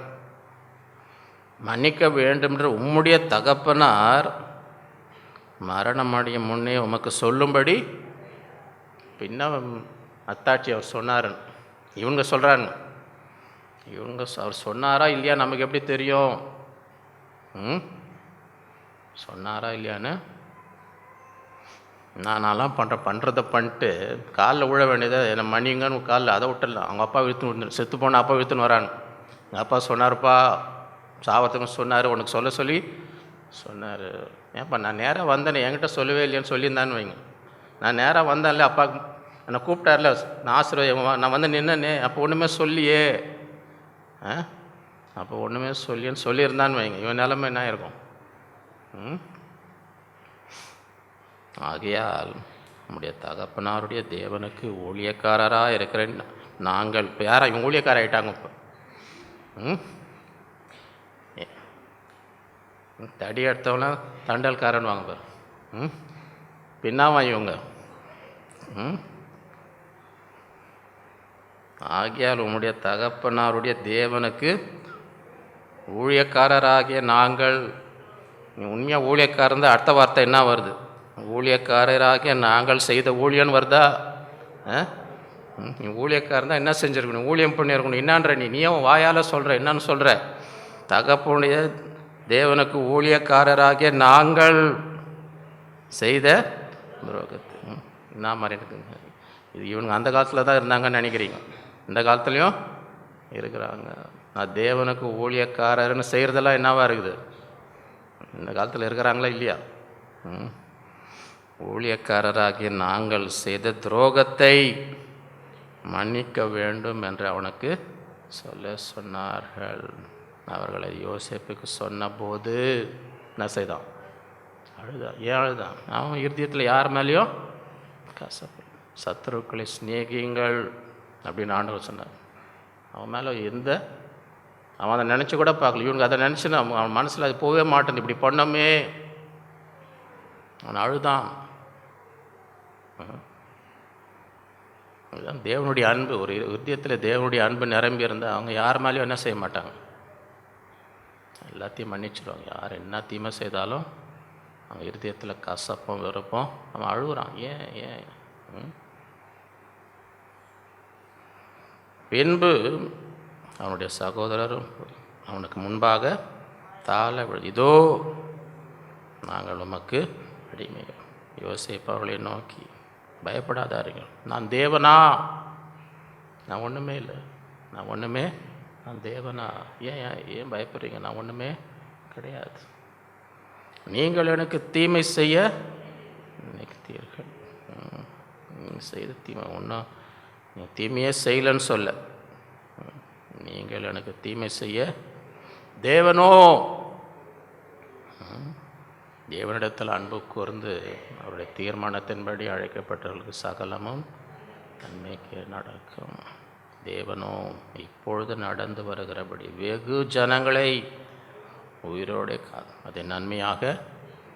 மன்னிக்க வேண்டுமென்ற உம்முடைய தகப்பனார் மரணம் அடையும் முன்னே உமக்கு சொல்லும்படி. பின்ன அத்தாட்சி அவர் சொன்னாருன்னு இவங்க சொல்கிறாங்க. அவர் சொன்னாரா இல்லையா நமக்கு எப்படி தெரியும்? சொன்னாரா இல்லையான்னு நான்லாம் பண்ணுறதை பண்ணிட்டு காலில் விழ வேண்டியதை என்னை மன்னிங்கன்னு காலில் அதை விட்டுடலாம். அவங்க அப்பா இழுத்துன்னு செத்து போன அப்பா இழுத்துன்னு வராங்க. எங்கள் அப்பா சொன்னார்ப்பா, சாவத்துக்கும் சொன்னார், உனக்கு சொல்லி சொன்னார். ஏன்ப்பா நான் நேராக வந்தேன், என்கிட்ட சொல்லவே இல்லையான்னு சொல்லியிருந்தான்னு வைங்க. நான் நேராக வந்தேன்ல, அப்பா என்னை கூப்பிட்டார்ல, நான் ஆசீர்வாதம் நான் வந்து நின்னேனே, அப்போ ஒன்றுமே சொல்லியே. அப்போ ஒன்றுமே சொல்லின்னு சொல்லியிருந்தான்னு வைங்க, இவன் நிலைமை என்ன இருக்கும்? ஆகையால் நம்முடைய தகப்பனாருடைய தேவனுக்கு ஊழியக்காரராக இருக்கிற நாங்கள் இப்போ யாரா இவங்க ஊழியக்காரர் ஆகிட்டாங்க. இப்போ தடி எடுத்தவனா தண்டல்காரன் வாங்க பாரு. பின்னாவா இவங்க. ஆகையால் உம்முடைய தகப்பனாருடைய தேவனுக்கு ஊழியக்காரராகிய நாங்கள். உண்மையாக ஊழியக்காரன் தான் அடுத்த வார்த்தை என்ன வருது? ஊழியக்காரராகிய நாங்கள் செய்த ஊழியன்னு வருதா? நீ ஊழியக்காரன் தான் என்ன செஞ்சுருக்கணும்? ஊழியம் பண்ணியிருக்கணும். என்னான்ற நீயும் வாயால் சொல்கிற, என்னன்னு சொல்கிற? தகப்பனுடைய தேவனுக்கு ஊழியக்காரராகிய நாங்கள் செய்த துரோகத்தை. என்ன மாதிரி இருக்குங்க இது? இவனுங்க அந்த காலத்தில் தான் இருந்தாங்கன்னு நினைக்கிறீங்க? இந்த காலத்துலேயும் இருக்கிறாங்க. நான் தேவனுக்கு ஊழியக்காரர்னு செய்கிறதெல்லாம் என்னவா இருக்குது? இந்த காலத்தில் இருக்கிறாங்களா இல்லையா? ஊழியக்காரராகிய நாங்கள் செய்த துரோகத்தை மன்னிக்க வேண்டும் என்று அவனுக்கு சொல்ல சொன்னார்கள். அவர்களை யோசேப்புக்கு சொன்னபோது என்ன செய்தான்? அழுதான். ஏன் அழுதான்? அவன் இருதயத்தில் யார் மேலேயும் கசப்பு. சத்துருக்களை சிநேகியுங்கள் அப்படின்னு ஆண்டவர் சொன்னார். அவன் மேலே அவன் அதை நினச்சி கூட பார்க்கல. இவனுக்கு அதை நினச்சின்னு அவன் மனசில் அது போகவே மாட்டேன். இப்படி பண்ணோமே அவன் அழுதான். அதுதான் தேவனுடைய அன்பு. ஒரு இருதயத்தில் தேவனுடைய அன்பு நிரம்பி இருந்தால் அவங்க யார் மேலேயும் என்ன செய்ய மாட்டாங்க, எல்லாத்தையும் மன்னிச்சிடுவாங்க. யார் என்ன தீமை செய்தாலும் அவன் இருதயத்தில் கசப்பம் வெறுப்போம். அவன் அழுகுறான். ஏன் பின்பு அவனுடைய சகோதரரும் அவனுக்கு முன்பாக தாழ இதோ நாங்கள் உமக்கு அடிமைகள். யோசேப்பு அவர்களை நோக்கி, பயப்படாதாருங்கள், நான் தேவனா? நான் ஒன்றுமே இல்லை. நான் தேவனா? ஏன் பயப்படுறீங்க? நான் ஒன்றுமே கிடையாது. நீங்கள் எனக்கு தீமை செய்ய நினைத்தீர்கள். நீங்கள் செய்த தீமை ஒன்றும் நீங்கள் தீமையே செய்யலன்னு சொல்ல. நீங்கள் எனக்கு தீமை செய்ய தேவனோ தேவனிடத்தில் அன்பு கூர்ந்து அவருடைய தீர்மானத்தின்படி அழைக்கப்பட்டவர்களுக்கு சகலமும் நன்மைக்கு நடக்கும். தேவனோ இப்பொழுது நடந்து வருகிறபடி வெகு ஜனங்களை உயிரோடு அதை நன்மையாக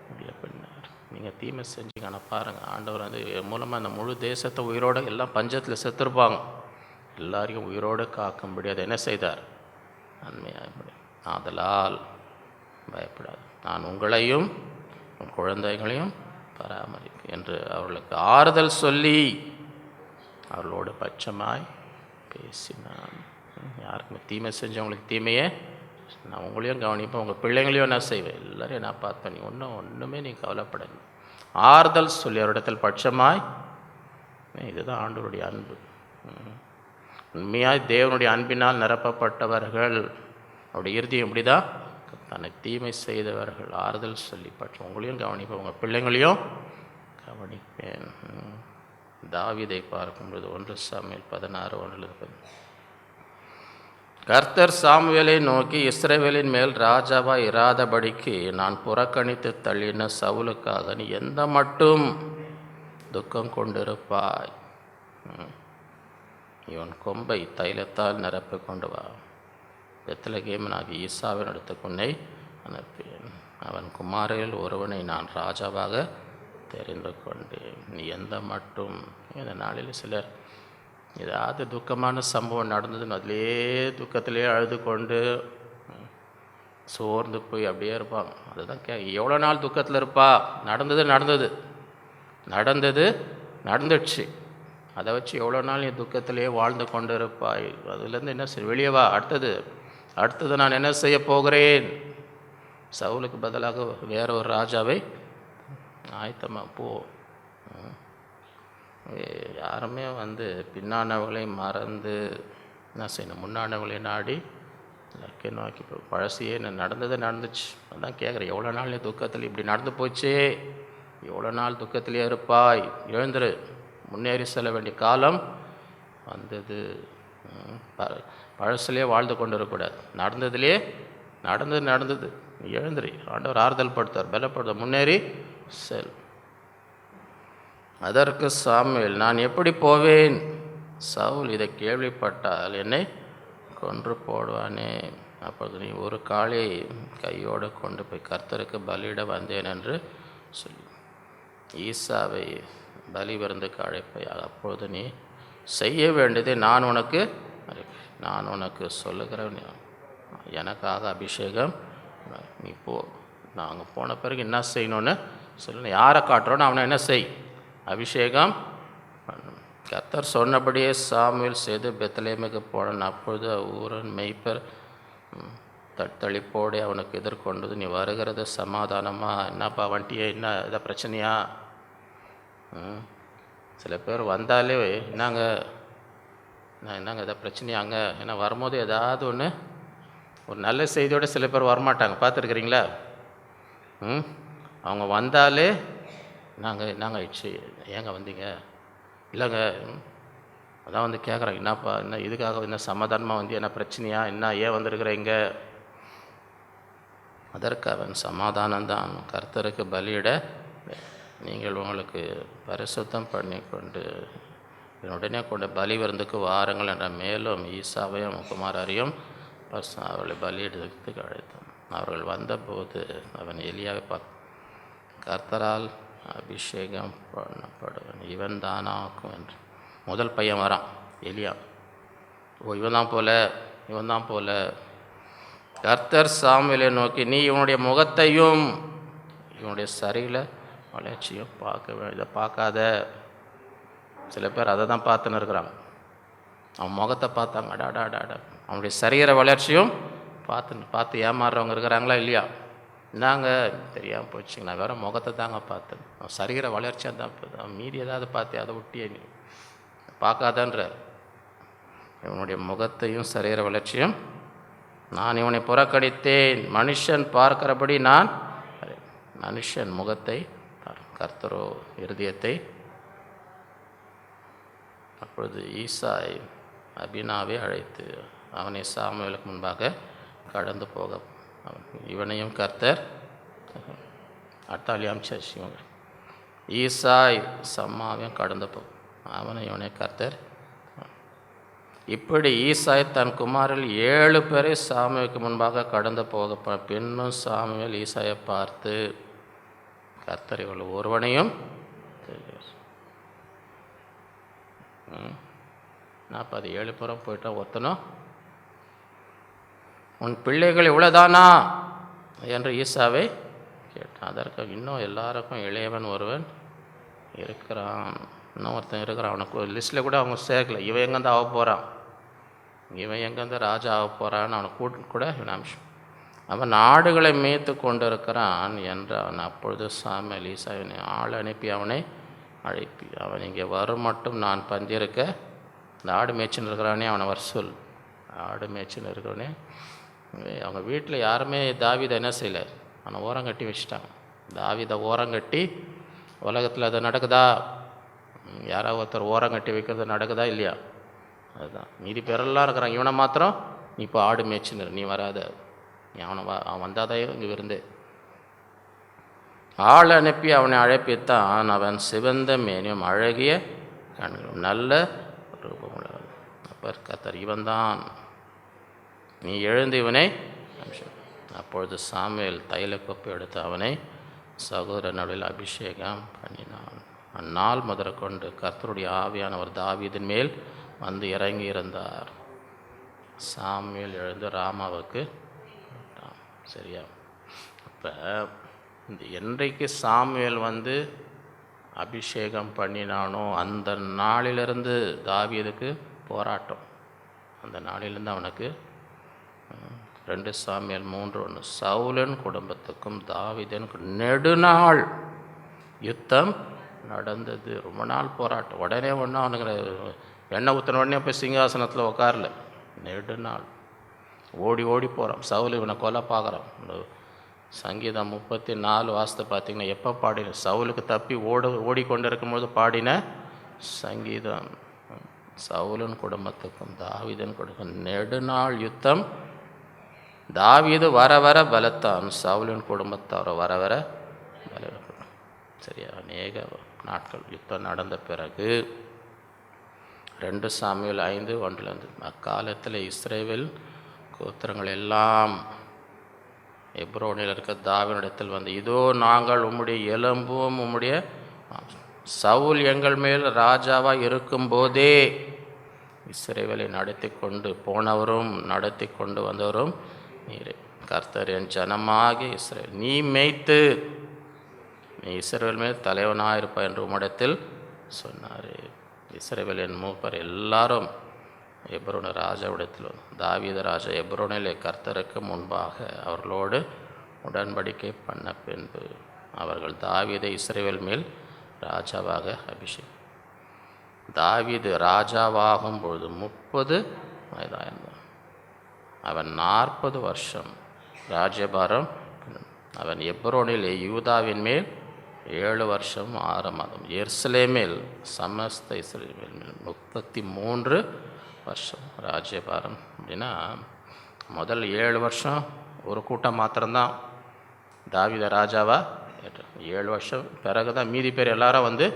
முடிய பண்ணார். நீங்கள் தீமை செஞ்சீங்கன்னா பாருங்கள், ஆண்டவர் வந்து மூலமாக அந்த முழு தேசத்தை உயிரோடு, எல்லாம் பஞ்சத்தில் செத்துருப்பாங்க, எல்லாரையும் உயிரோடு காக்கும்படி அதை என்ன செய்தார்? நன்மையாக. ஆதலால் பயப்படாது, நான் உங்களையும் உன் குழந்தைகளையும் பராமரிப்பேன் என்று அவர்களுக்கு ஆறுதல் சொல்லி அவர்களோடு பட்சமாய் பேசினான். யாருக்குமே தீமை செஞ்சவங்களுக்கு தீமையே நான் உங்களையும் கவனிப்பேன், உங்கள் பிள்ளைங்களையும் என்ன செய்வேன், எல்லாரையும் நான் பார்ப்பேன். நீ ஒன்றுமே நீ கவலைப்படல. ஆறுதல் சொல்லி அவரிடத்தில் பட்சமாய். இதுதான் ஆண்டவருடைய அன்பு. உண்மையாய் தேவனுடைய அன்பினால் நிரப்பப்பட்டவர்கள் அவருடைய இறுதியும் இப்படிதான். தன்னை தீமை செய்தவர்கள் ஆறுதல் சொல்லி பட்சம் உங்களையும் கவனிப்பேன், உங்கள் பிள்ளைங்களையும் கவனிப்பேன். தாவீதை பார்க்கும்போது 1 சாமுவேல் 16:1 கர்த்தர் சாமுவேலை நோக்கி, இஸ்ரவேலின் மேல் ராஜாவாக இராதபடிக்கு நான் புறக்கணித்து தள்ளின சவுலுக்காக நீ எந்த மட்டும் துக்கம் கொண்டிருப்பாய்? இவன் கொம்பை தைலத்தால் நிரப்பி கொண்டு வா, பெத்லகேமனாகி ஈசாவின் அடுத்த கொன்னை அனுப்பேன். அவன் குமாரில் ஒருவனை நான் ராஜாவாக தெரிந்து கொண்டேன். நீ எந்த மட்டும். இந்த நாளில் சிலர் ஏதாவது துக்கமான சம்பவம் நடந்ததுன்னு அதிலே துக்கத்திலே அழுது கொண்டு சோர்ந்து போய் அப்படியே இருப்பாங்க. அதுதான் எவ்வளோ நாள் துக்கத்தில் இருப்பா? நடந்துடுச்சு, அதை வச்சு எவ்வளோ நாள் நீ துக்கத்திலே வாழ்ந்து கொண்டு இருப்பாய்? அதுலேருந்து என்ன செய்ய வெளியே வா. அடுத்தது நான் என்ன செய்ய போகிறேன்? சவுலுக்கு பதிலாக வேற ஒரு ராஜாவை ஆயத்தமாக போ. யாருமே பின்னானவர்களை மறந்து என்ன செய்யணும், முன்னானவர்களை நாடி இலக்கை நோக்கி பழசையே நடந்துச்சு. அதான் கேட்குறேன், எவ்வளோ நாள் நீ துக்கத்தில் இப்படி நடந்து போச்சே, எவ்வளோ நாள் துக்கத்திலே இருப்பாய், எழுந்துரு, முன்னேறி செல்ல வேண்டிய காலம் வந்தது. பழசுலேயே வாழ்ந்து கொண்டு இருக்கக்கூடாது. நடந்ததுலேயே நடந்தது நீ எழுந்துரு. ஆண்டவர் ஆறுதல் படுத்தார், பலப்படுத்த, முன்னேறி செல். அதற்கு சாமுவேல், நான் எப்படி போவேன்? சவுல் இதை கேள்விப்பட்டால் என்னை கொன்று போடுவானே. அப்பொழுது நீ ஒரு காளை கையோடு கொண்டு போய் கர்த்தருக்கு பலியிட வந்தேன் என்று சொல்லி ஈசாவை பலி விருந்துக்கு அழைப்பை. அப்பொழுது நீ செய்ய வேண்டியதை நான் உனக்கு சொல்லுகிறேன். எனக்காக அபிஷேகம் நீ போ. நாங்கள் போன பிறகு என்ன செய்யணும்னு சொல்லணும். யாரை காட்டுறோன்னு அவனை என்ன செய், அபிஷேகம் பண்ணணும். கர்த்தர் சொன்னபடியே சாமுவேல் செய்து பெத்லெகேமுக்கு போனான். அப்பொழுது ஊரன் மெய்ப்பர் தத்தளிப்போடு அவனுக்கு எதிர்கொண்டது, நீ வருகிறது சமாதானமா? என்னப்பா வண்டியே, என்ன எதாவது பிரச்சனையா? சில பேர் வந்தாலே என்னங்க எதாவது பிரச்சனையாங்க, ஏன்னா வரும்போது ஏதாவது ஒன்று ஒரு நல்ல செய்தியோடு சில பேர் வரமாட்டாங்க, பார்த்துருக்குறீங்களா? அவங்க வந்தாலே என்னங்க ஆயிடுச்சு, ஏங்க வந்தீங்க? இல்லைங்க, அதான் வந்து கேட்குறாங்க, என்னப்பா என்ன இதுக்காக என்ன சமாதானமாக வந்து என்ன பிரச்சனையா, என்ன ஏன் வந்திருக்கிறீங்க? அதற்கு அவன், சமாதானம்தான், கர்த்தருக்கு பலியிட நீங்கள் உங்களுக்கு பரிசுத்தம் பண்ணி கொண்டு உடனே கொண்ட பலி விருந்துக்கு வாருங்கள் என்ற. மேலும் ஈசாவையும் குமாரரையும் அவர்களை பலியிடுவதற்கு அழைத்தான். அவர்கள் வந்தபோது அவன் எலியாவை கர்த்தரால் அபிஷேகம் பண்ணப்படுவன், இவன் தானாக்கும் என்று. முதல் பையன் வரான், எலியா. இவன் தான் போல. கர்த்தர் சாமுவேலை நோக்கி, நீ இவனுடைய முகத்தையும் இவனுடைய சரீர வளர்ச்சியும் இதை பார்க்காத. சில பேர் அதை தான் பார்த்துன்னு இருக்கிறாங்க. அவன் முகத்தை பார்த்தாங்க, அடாடாடாடா, அவனுடைய சரீர வளர்ச்சியும் பார்த்து ஏமாறுறவங்க இருக்கிறாங்களா இல்லையா? நாங்கள் தெரியாமல் போச்சுங்க, நான் வேறு முகத்தை தாங்க பார்த்தேன், அவன் சரீர வளர்ச்சியாக தான், மீறி ஏதாவது பார்த்து அதை ஒட்டியே நீ பார்க்காதன்றார். இவனுடைய முகத்தையும் சரீர வளர்ச்சியும் நான் இவனை புறக்கணித்தேன். மனுஷன் பார்க்கிறபடி நான் மனுஷன் முகத்தை, கர்த்தரோ இருதயத்தை. அப்பொழுது ஈசாய் அபினாவை அழைத்து அவனை சாமுவேலுக்கு முன்பாக கடந்து போக இவனையும் கர்த்தர் அட்டாலியாம் சசிவங்க ஈசாய் சம்மாவையும் கடந்து போ அவனை இவனை கர்த்தர். இப்படி ஈசாய் தன் குமாரில் 7 பேரை சாமுவேலுக்கு முன்பாக கடந்து போக பின்னும் சாமுவேல் ஈசாயை பார்த்து, கர்த்தர் இவள் ஒருவனையும் நான் 7 பேரும் போயிட்டா ஒருத்தனும் உன் பிள்ளைகள் இவ்வளோதானா என்று ஈசாவை கேட்டான். அதற்கு இன்னும் எல்லாருக்கும் இளையவன் ஒருவன் இருக்கிறான், இன்னும் ஒருத்தன் இருக்கிறான், அவனுக்கு லிஸ்ட்டில் கூட அவங்க சேர்க்கல. இவன் எங்கேருந்து ஆக போகிறான், இவன் எங்கேருந்து ராஜா ஆக போகிறான்னு அவனை கூட இவன் அம்சம். அவன் ஆடுகளை மேய்த்து கொண்டு இருக்கிறான் என்றான். அப்பொழுது சாமுவேல் ஈசாவினை ஆள் அனுப்பி அவனை அழைப்பி, அவன் இங்கே வரும் மட்டும் நான் பந்திருக்க. இந்த ஆடு மேய்ச்சின்னு இருக்கிறானே அவனை வர சொல். ஆடு மேய்ச்சின்னு இருக்கிறவனே, அவங்க வீட்டில் யாருமே தாவீதை என்ன செய்யலை, அவனை ஓரங்கட்டி வச்சுட்டாங்க. தாவீதை ஓரங்கட்டி உலகத்தில் அது நடக்குதா? யாராவது ஒருத்தர் ஓரங்கட்டி வைக்கிறது நடக்குதா இல்லையா? அதுதான். மீதி பேரெல்லாம் இருக்கிறாங்க, இவனை மாத்திரம் நீ இப்போ ஆடு மேய்ச்சின்னு, நீ வராத, நீ அவன் வந்தாதான் இங்கே விருந்து. ஆள் அனுப்பி அவனை அழைப்பித்தான். அவன் சிவந்த மேனியும் அழகிய கண்களும் நல்ல ரூபம் உள்ளவன். அப்போ கர்த்தர், இவன் தான், நீ எழுந்து இவனை. அப்பொழுது சாமுவேல் தைல கொப்பை எடுத்து அவனை சகோதர நடுவில் அபிஷேகம் பண்ணினான். அந்நாள் முதற்கொண்டு கர்த்தருடைய ஆவியானவர் தாவீதின் மேல் வந்து இறங்கி இருந்தார். சாமுவேல் எழுந்து ராமாவுக்கு. சரியா? அப்போ இந்த என்றைக்கு சாமுவேல் வந்து அபிஷேகம் பண்ணினானோ அந்த நாளிலிருந்து தாவீதுக்கு போராட்டம். அந்த நாளிலிருந்து அவனுக்கு 2 சாமுவேல் 3:1 சவுலின் குடும்பத்துக்கும் தாவீதின் நெடுநாள் யுத்தம் நடந்தது. ரொம்ப நாள் போராட்டம். உடனே ஒன்றும் அவனுக்கு எண்ணெய் ஊற்றின உடனே போய் சிங்காசனத்தில் உட்காரல. நெடுநாள் ஓடி போகிறான். சவுல் இவனை கொலை பார்க்குறான். சங்கீதம் 34 வாசத்தை பார்த்தீங்கன்னா எப்போ பாடின, சவுலுக்கு தப்பி ஓடிக்கொண்டு இருக்கும்போது பாடின சங்கீதம். சவுலின் குடும்பத்துக்கும் தாவீதின் குடும்பம் நெடுநாள் யுத்தம். தாவீது வர வர பலத்தான், சவுலின் குடும்பத்தார் வர வர பலவீனம். சரியா, அநேக நாட்கள் யுத்தம் நடந்த பிறகு 2 சாமுவேல் 5:1 அக்காலத்தில் இஸ்ரவேல் கோத்திரங்கள் எல்லாம் எப்ரோனில் இருக்க தாவீதினிடத்தில் வந்து, இதோ நாங்கள் உம்முடைய எலும்பும் உம்முடைய சவுல் எங்கள் மேல் ராஜாவாக இருக்கும்போதே இஸ்ரவேலை நடத்தி கொண்டு போனவரும் நடத்தி கொண்டு வந்தவரும் நீரே. கர்த்தர் என் ஜனமாகி இஸ்ரவேல் நீ மேய்த்து நீ இஸ்ரவேல் மேல் தலைவனாயிருப்ப என்று உம்மிடத்தில் சொன்னார். இஸ்ரவேலின் மூப்பர் எல்லாரும் எப்ரோன் ராஜாவிடத்தில் தாவீது ராஜா எப்ரோனிலே கர்த்தருக்கு முன்பாக அவர்களோடு உடன்படிக்கை பண்ண பின்பு அவர்கள் தாவீதை இஸ்ரவேல் மேல் ராஜாவாக அபிஷேகம். தாவீது ராஜாவாகும் பொழுது 30 வயதாயிருந்தான். அவன் 40 வருஷம் ராஜ்யபாரம். அவன் எப்ரோனிலே யூதாவின் மேல் 7 வருஷம் 6 மாதம், எருசலேமில் சமஸ்த இஸ்ரவேல் மேல் 33 வருஷம் ராஜ்யபாரம். அப்படின்னா முதல் 7 வருஷம் ஒரு கூட்டம் மாத்திரம்தான் தாவீத ராஜாவா 7 வருஷம் பிறகு தான் மீதி பேர் எல்லாரும் வந்து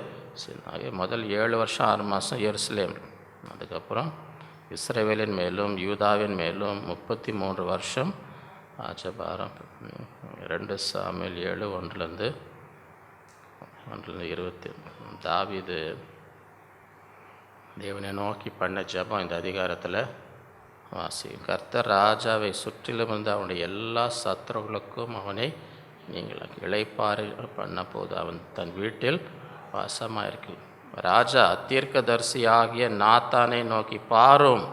முதல் 7 வருஷம் 6 மாதம் எருசலேம். அதுக்கப்புறம் இஸ்ரவேலின் மேலும் யூதாவின் மேலும் 33 வருஷம் ராஜபாரம். 2 சாமுவேல் 7:1 20. தாவீது தேவனை நோக்கி பண்ண ஜெபம் இந்த அதிகாரத்தில் வாசி. கர்த்தர் ராஜாவை சுற்றிலும் இருந்து அவனுடைய எல்லா சத்துருக்களுக்கும் அவனை நீங்கள் இளைப்பாறை பண்ண போது அவன் தன் வீட்டில் வாசமாக இருக்கு. ராஜா தீர்க்கதரிசி ஆகிய நாத்தானை நோக்கி, பாரும்,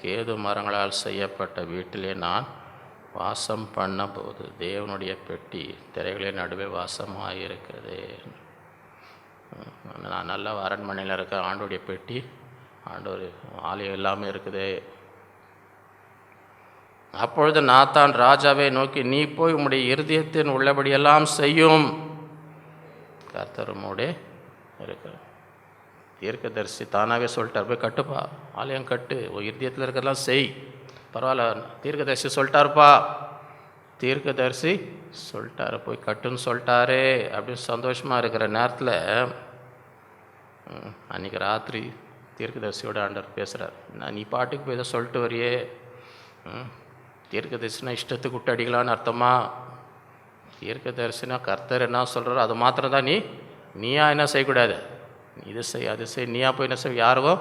கேது மரங்களால் செய்யப்பட்ட வீட்டிலே நான் வாசம் பண்ண போது தேவனுடைய பெட்டி திரைகளின் நடுவே வாசமாக இருக்கிறது. நான் நல்ல அரண்மனையில் இருக்க ஆண்டோடைய பெட்டி, ஆண்டோர் ஆலயம் எல்லாமே இருக்குது. அப்பொழுது நாத்தான் ராஜாவை நோக்கி, நீ போய் உம்முடைய இருதயத்தின் உள்ளபடியெல்லாம் செய்யும், கர்த்தர் உம்மோடே இருக்கிற. தீர்க்கதரிசி தானாகவே சொல்லிட்டார், போய் கட்டுப்பா, ஆலயம் கட்டு, இருதயத்தில் இருக்கிறதெல்லாம் செய். பரவாயில்ல, தீர்க்கதரிசி சொல்லிட்டாருப்பா, தீர்க்கதரிசி சொல்லிட்டாரு, போய் கட்டுன்னு சொல்லிட்டாரு அப்படின்னு சந்தோஷமாக இருக்கிற நேரத்தில் அன்றைக்கி ராத்திரி தீர்க்கதரிசியோட ஆண்டவர் பேசுகிறார். நான் நீ பாட்டுக்கு போய் இதை சொல்லிட்டு வரியே, தீர்க்கதரிசினா இஷ்டத்துக்கு விட்டு அடிக்கலான்னு அர்த்தமா? தீர்க்கதரிசினா கர்த்தர் என்ன சொல்கிறாரோ அது மாத்திரம் தான் நீயா என்ன செய்யக்கூடாது, இது செய் அது செய், நீயா போய் என்ன செய். யாருவோ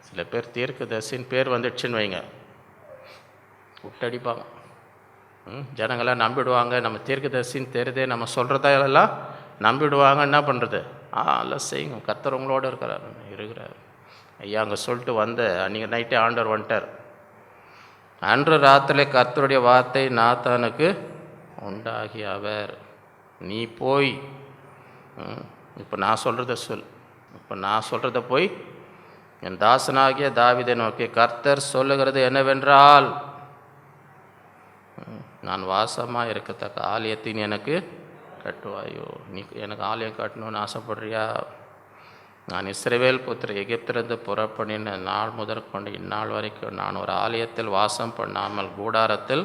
சில பேர் தீர்க்கதரிசின்னு பேர் வந்துடுச்சுன்னு வைங்க, விட்டடிப்பாங்க. ஜனங்களாம் நம்பிடுவாங்க, நம்ம தீர்க்கதரிசின்னு தெரியுதே, நம்ம சொல்கிறதெல்லாம் நம்பிடுவாங்க. என்ன பண்ணுறது? எல்லாம் செய்யுங்க, கர்த்தர் உங்களோட இருக்கிறார். ஐயா அங்கே சொல்லிட்டு வந்த அன்றைக்கி நைட்டே ஆண்டவர் வந்துட்டார். அன்று ராத்திரிலே கர்த்தருடைய வார்த்தை நாத்தானுக்கு உண்டாகி அவர், நீ போய் இப்போ நான் சொல்கிறத சொல், இப்போ நான் சொல்கிறத போய் என் தாசனாகிய தாவீதை நோக்கி, கர்த்தர் சொல்லுகிறது என்னவென்றால், நான் வாசமாக இருக்கத்தக்க ஆலயத்தின் எனக்கு கட்டுவாயோ. நீ எனக்கு ஆலயம் கட்டணும்னு ஆசைப்படுறியா? நான் இஸ்ரவேல் புத்திர எகிப்திலிருந்து புறப்படின நாள் முதற்கொண்டு இந்நாள் வரைக்கும் நான் ஒரு ஆலயத்தில் வாசம் பண்ணாமல் கூடாரத்தில்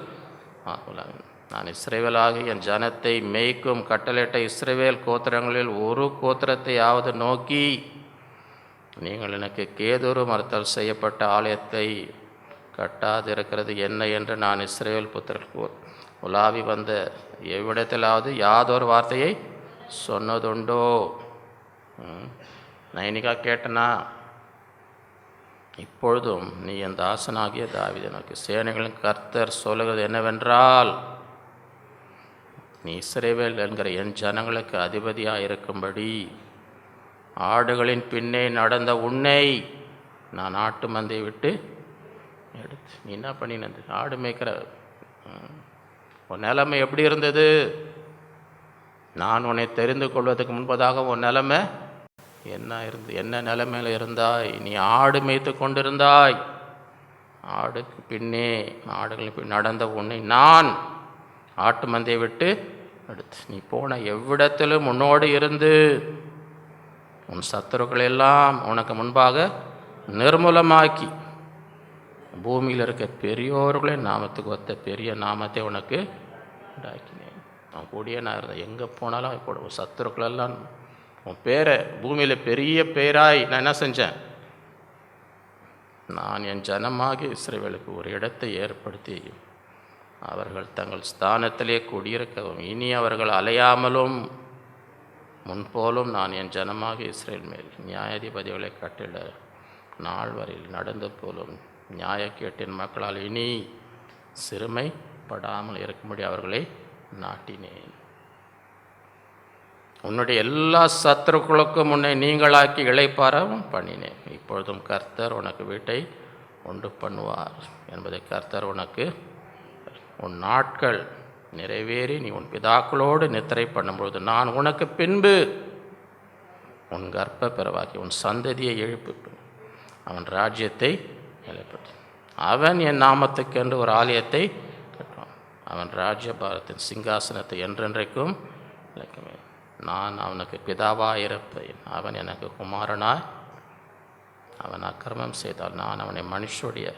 நான் இஸ்ரவேலாகி என் ஜனத்தை மேய்க்கும் கட்டளையிட்ட இஸ்ரவேல் கோத்திரங்களில் ஒரு கோத்திரத்தையாவது நோக்கி, நீங்கள் எனக்கு கேதுரு மரத்தால் செய்யப்பட்ட ஆலயத்தை கட்டாதிருக்கிறது என்ன என்று நான் இஸ்ரவேல் புத்திரருக்கு உலாவி வந்த எவ்விடத்திலாவது யாதொரு வார்த்தையை சொன்னதுண்டோ? நான் இன்னைக்காக கேட்டேனா? இப்பொழுதும் நீ என் தாசனாகிய தாவீதை நோக்கி, சேனைகளின் கர்த்தர் சொல்லுகிறது என்னவென்றால், நீ இஸ்ரவேல் என்கிற என் ஜனங்களுக்கு அதிபதியாக இருக்கும்படி ஆடுகளின் பின்னே நடந்த உன்னை நான் ஆட்டு மந்தையை விட்டு எடுத்து, நீ என்ன பண்ணினது? ஆடு மேய்க்கிற உன் நிலைமை எப்படி இருந்தது? நான் உன்னை தெரிந்து கொள்வதற்கு முன்பதாக உன் நிலைமை என்ன நிலைமையில் இருந்தாய்? நீ ஆடு மேய்த்து கொண்டிருந்தாய். ஆடுக்கு பின்னே ஆடுகளின் பின் நடந்த உன்னை நான் ஆட்டு மந்தையை விட்டு எடுத்து நீ போன எவ்விடத்திலும் உன்னோடு இருந்து உன் சத்துருக்களெல்லாம் உனக்கு முன்பாக நிர்மூலமாக்கி பூமியில் இருக்க பெரியோர்களே நாமத்துக்கு ஒத்த பெரிய நாமத்தை உனக்கு உண்டாக்கினேன். அவன் கூடிய நான் இருந்தேன். எங்கே போனாலும் கூட உன் சத்துருக்களெல்லாம் உன் பேரை பூமியில் பெரிய பேராய் நான் என்ன செஞ்சேன்? நான் என் ஜனமாகி இஸ்ரவேலுக்கு ஒரு இடத்தை ஏற்படுத்தி அவர்கள் தங்கள் ஸ்தானத்திலே குடியிருக்கவும் இனி அவர்கள் அலையாமலும் முன்போலும் நான் என் ஜனமாக இஸ்ரேல் மேல் நியாயாதிபதிகளை கட்டிட நாள் வரையில் நடந்த போலும் நியாயக்கேட்டின் மக்களால் இனி சிறுமைப்படாமல் இருக்கும்படி அவர்களை நாட்டினேன். உன்னுடைய எல்லா சத்துருக்களுக்கும் உன்னை நீங்களாக்கி இளைப்பாறவும் பண்ணினேன். இப்பொழுதும் கர்த்தர் உனக்கு வீட்டை உண்டு பண்ணுவார் என்பதை கர்த்தர் உனக்கு உன் நாட்கள் நிறைவேறி நீ உன் பிதாக்களோடு நித்திரை பண்ணும்பொழுது நான் உனக்கு பின்பு உன் கர்ப்ப பிறவாக்கி உன் சந்ததியை எழுப்பிப்பேன். அவன் ராஜ்யத்தை நிலைப்படுத்த அவன் என் நாமத்துக்கென்று ஒரு ஆலயத்தை கட்டுவான். அவன் ராஜ்யபாரத்தின் சிங்காசனத்தை என்றென்றைக்கும் இழைக்குவேன். நான் அவனுக்கு பிதாவாக இருப்பேன். அவன் எனக்கு குமாரனாய். அவன் அக்கிரமம் செய்தால் நான் அவனை மனுஷனுடைய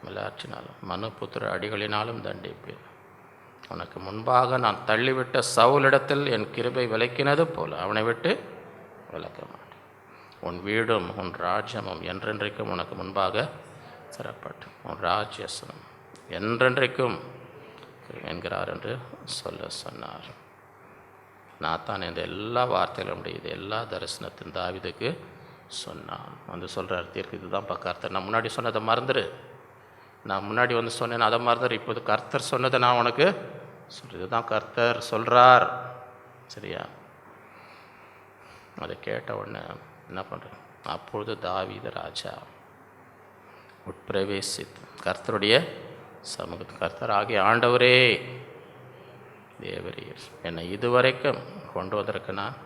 விளையாற்றினாலும் மனுபுத்திர அடிகளினாலும் தண்டிப்பேன். உனக்கு முன்பாக நான் தள்ளிவிட்ட சவுலிடத்தில் என் கிருபை விலக்கினது போல அவனை விட்டு விலக்க மாட்டேன். உன் வீடும் உன் ராஜ்யமும் என்றென்றைக்கும் உனக்கு முன்பாக சிறப்பட்டும். உன் ராஜ்யசனம் என்றென்றைக்கும் என்கிறார் என்று சொன்னார். நாத்தான் இந்த எல்லா வார்த்தைகளும் இது எல்லா தரிசனத்தின் தாவீதுக்கு சொன்னான். வந்து சொல்கிறார், தீர்க்கு இதுதான் கர்த்தர். நான் முன்னாடி சொன்னதை மறந்துடு. நான் முன்னாடி வந்து சொன்னேன் அதை மறந்துடு. இப்போது கர்த்தர் சொன்னதை நான் உனக்கு சொல்கிறது தான் கர்த்தர் சொல்கிறார். சரியா? அதை கேட்ட உடனே என்ன பண்ணுறேன்? அப்பொழுது தாவீது ராஜா உட்பிரவேசித்து கர்த்தருடைய சமூகத்து கர்த்தர் ஆகிய ஆண்டவரே தேவரீர் என்னை இதுவரைக்கும் கொண்டு வந்திருக்கு. நான்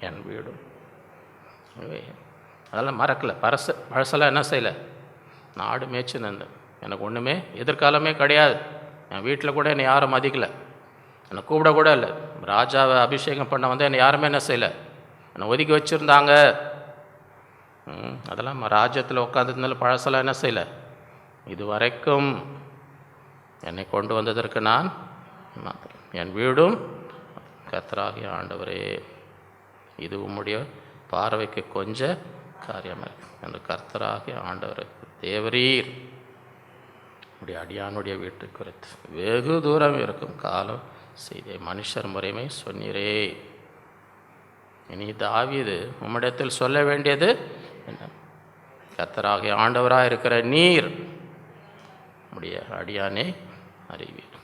என் வீடும் அதெல்லாம் மறக்கலை. பழசெல்லாம் என்ன செய்யலை? நாடு மேய்ச்சி நின்று எனக்கு ஒன்றுமே எதிர்காலமே கிடையாது. என் வீட்டில் கூட என்னை யாரும் மதிக்கலை. என்னை கூப்பிட கூட இல்லை. ராஜாவை அபிஷேகம் பண்ண வந்து என்னை யாருமே என்ன செய்யலை. என்னை ஒதுக்கி வச்சுருந்தாங்க. அதெல்லாம் ராஜ்யத்தில் உட்காந்துருந்தாலும் பழசெல்லாம் என்ன செய்யலை. இது வரைக்கும் என்னை கொண்டு வந்ததற்கு நான் என் வீடும் கர்த்தராகிய ஆண்டவரே இது உம்முடைய பார்வைக்கு கொஞ்ச காரியமாக இருக்கு என்று கர்த்தராகிய ஆண்டவர் தேவரீர் உடைய அடியானுடைய வீட்டு குறித்து வெகு தூரம் இருக்கும் காலம் செய்தே மனுஷர் முறைமை சொன்னீரே. இனி தாவீது உம்மிடத்தில் சொல்ல வேண்டியது என்ன? கர்த்தராகிய ஆண்டவராக இருக்கிற நீர் உம்முடைய அடியானே அறிவீர்.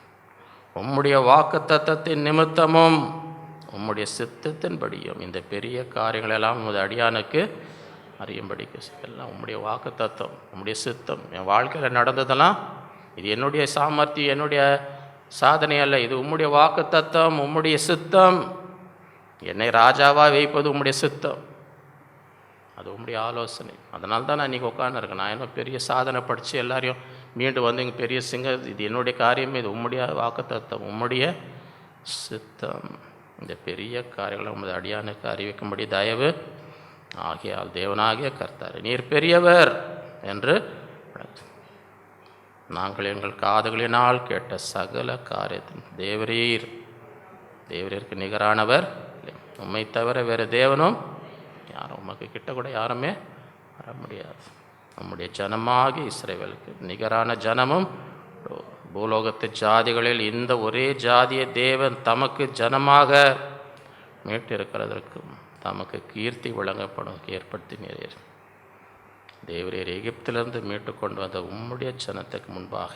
உம்முடைய வாக்குத்தத்தத்தின் நிமித்தமும் உம்முடைய சித்தத்தின்படியும் இந்த பெரிய காரியங்களெல்லாம் உமது அடியானுக்கு அறியும்படிக்கு எல்லாம் உம்முடைய வாக்குத்தத்தம் உம்முடைய சித்தம். என் வாழ்க்கையில் நடந்ததெல்லாம் இது என்னுடைய சாமர்த்தியம் என்னுடைய சாதனை அல்ல. இது உம்முடைய வாக்குத்தத்தம் உம்முடைய சித்தம். என்னை ராஜாவாக வைப்பது உம்முடைய சித்தம். அது உம்முடைய ஆலோசனை. அதனால தான் நான் இன்றைக்கி உட்காந்துருக்கேன். நான் என்ன பெரிய சாதனை படித்து எல்லாரையும் மீண்டு வந்து இங்கே பெரிய இது என்னுடைய காரியம். இது உம்முடைய வாக்குத்தத்தம் உம்முடைய சித்தம். இந்த பெரிய காரியங்களை உமது அடியானுக்கு அறிவிக்கும்படி தயவு ஆகியால் தேவனாகிய கர்த்தார் நீர் பெரியவர் என்று நாங்கள் எங்கள் காதுகளினால் கேட்ட சகல காரியத்தின் தேவரீருக்கு நிகரானவர் உம்மை தவிர வேறு தேவனும் யாரும் உமக்கு கிட்ட கூட யாருமே வர முடியாது. நம்முடைய ஜனமாகி இஸ்ரவேலுக்கு நிகரான ஜனமும் பூலோகத்து ஜாதிகளில் இந்த ஒரே ஜாதிய தேவன் தமக்கு ஜனமாக மீட்டிருக்கிறதற்கும் தமக்கு கீர்த்தி வழங்கப்படும் ஏற்படுத்தினீர். தேவரீர் எகிப்திலிருந்து மீட்டு கொண்டு வந்த உம்முடைய ஜனத்துக்கு முன்பாக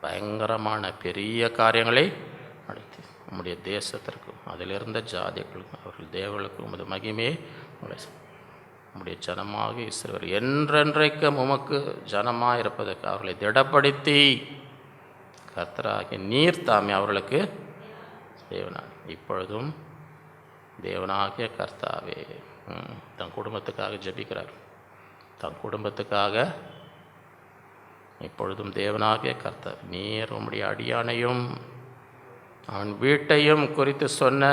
பயங்கரமான பெரிய காரியங்களை நடத்தி உம்முடைய தேசத்திற்கும் அதிலிருந்த ஜாதிகளுக்கும் அவர்கள் தேவர்களுக்கும் உமது மகிமையை உம்முடைய ஜனமாக இஸ்ரவேல் என்றென்றைக்கும் உமக்கு ஜனமாக இருப்பதற்கு அவர்களை திடப்படுத்தி கர்த்தராகிய நீர் தாமே அவர்களுக்கு தேவனாக இப்பொழுதும் தேவனாகிய கர்த்தாவே தன் குடும்பத்துக்காக ஜெபிக்கிறார். தன் குடும்பத்துக்காக இப்பொழுதும் தேவனாகிய கர்த்தர் நீர் உம்முடைய அடியானையும் அவன் வீட்டையும் குறித்து சொன்ன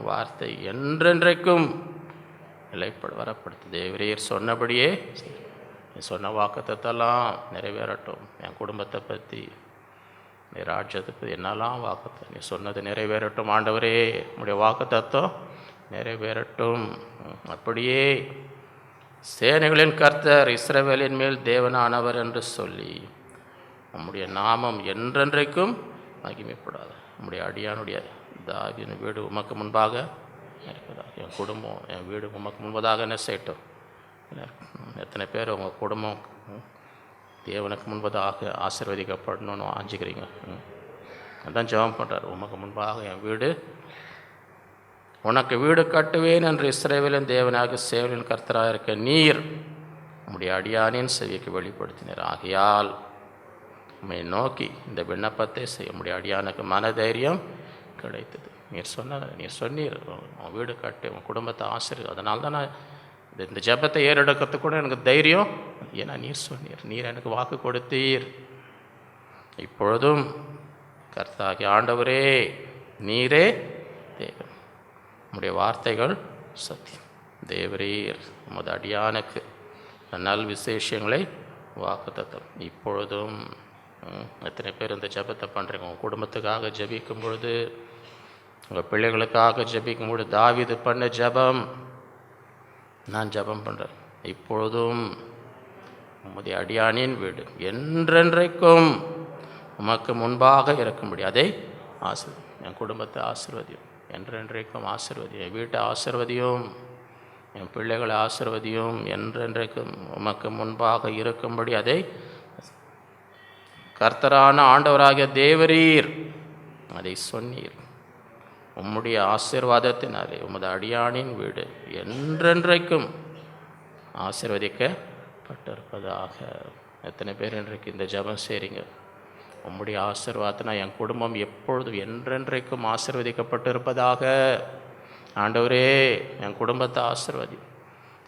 வார்த்தை என்றென்றைக்கும் வரப்படுத்து. தேவரீர் சொன்னபடியே நீ சொன்ன வாக்குத்தத்தெல்லாம் நிறைவேறட்டும். என் குடும்பத்தை பற்றி, நீ ராஜ்யத்தை பற்றி என்னெல்லாம் வாக்குத்த நீ சொன்னது நிறைவேறட்டும் ஆண்டவரே. உம்முடைய வாக்குத்தத்தம் நிறைவேறட்டும். அப்படியே சேனைகளின் கர்த்தர் இஸ்ரவேலின் மேல் தேவனானவர் என்று சொல்லி உம்முடைய நாமம் என்றென்றைக்கும் மகிமைப்படாது. உம்முடைய அடியானுடைய தாவீதின் வீடு உமக்கு முன்பாக இருப்பதாக. என் குடும்பம், என் வீடு உமக்கு முன்பதாக என்ன செய்யட்டும். எத்தனை பேர் உங்கள் குடும்பம் தேவனுக்கு முன்பதாக ஆசீர்வதிக்கப்படணும்னு ஆஞ்சிக்கிறீங்க? அதான் ஜெபம் பண்ணுறார். உமக்கு முன்பாக என் வீடு, உனக்கு வீடு கட்டுவேன் என்று இஸ்ரவேலின் தேவனாக சேவலின் கர்த்தராக இருக்க நீர் உம்முடைய அடியானின் செவிக்கு வெளிப்படுத்தினார். ஆகையால் உம்மை நோக்கி இந்த விண்ணப்பத்தை செய்ய முடிய அடியானுக்கு மனதைரியம் கிடைத்தது. நீர் சொன்னீர் உன் வீடு கட்டு, உன் குடும்பத்தை ஆசிரியர். அதனால தான் நான் இந்த ஜெபத்தை ஏறெடுக்கிறதுக்கு கூட எனக்கு தைரியம். ஏன்னா நீர் சொன்னீர், நீர் எனக்கு வாக்கு கொடுத்தீர். இப்பொழுதும் கர்த்தாகி ஆண்டவரே நீரே தேவன், உம்முடைய வார்த்தைகள் சத்தியம். தேவரீர் உமது அடியானுக்கு நல் விசேஷங்களை வாக்குத்தத்தம். இப்பொழுதும் எத்தனை பேர் இந்த ஜெபத்தை பண்ணுறீங்க? உங்கள் குடும்பத்துக்காக ஜெபிக்கும் பொழுது, உங்கள் பிள்ளைகளுக்காக ஜெபிக்கும் பொழுது தாவீது பண்ண ஜெபம் நான் ஜெபம் பண்ணுறேன். இப்பொழுதும் உம்முடைய அடியானின் வீடு என்றென்றைக்கும் உமக்கு முன்பாக இருக்கும்படி அதை என் குடும்பத்தை ஆசீர்வதியும், என்றென்றைக்கும் ஆசீர்வதியும், என் வீட்டை ஆசீர்வதியும், என் பிள்ளைகளை ஆசீர்வதியும், என்றென்றைக்கும் உமக்கு முன்பாக இருக்கும்படி அதை கர்த்தரான ஆண்டவராகிய தேவரீர் அதை சொன்னீர். உம்முடைய ஆசீர்வாதத்தினாலே உமது அடியானின் வீடு என்றென்றைக்கும் ஆசீர்வதிக்கப்பட்டிருப்பதாக. எத்தனை பேர் இன்றைக்கு இந்த ஜெபம் செய்கிறீங்க? உம்முடைய ஆசீர்வாதத்தினா என் குடும்பம் எப்பொழுதும் என்றென்றைக்கும் ஆசீர்வதிக்கப்பட்டிருப்பதாக. ஆண்டவரே என் குடும்பத்தை ஆசீர்வதி,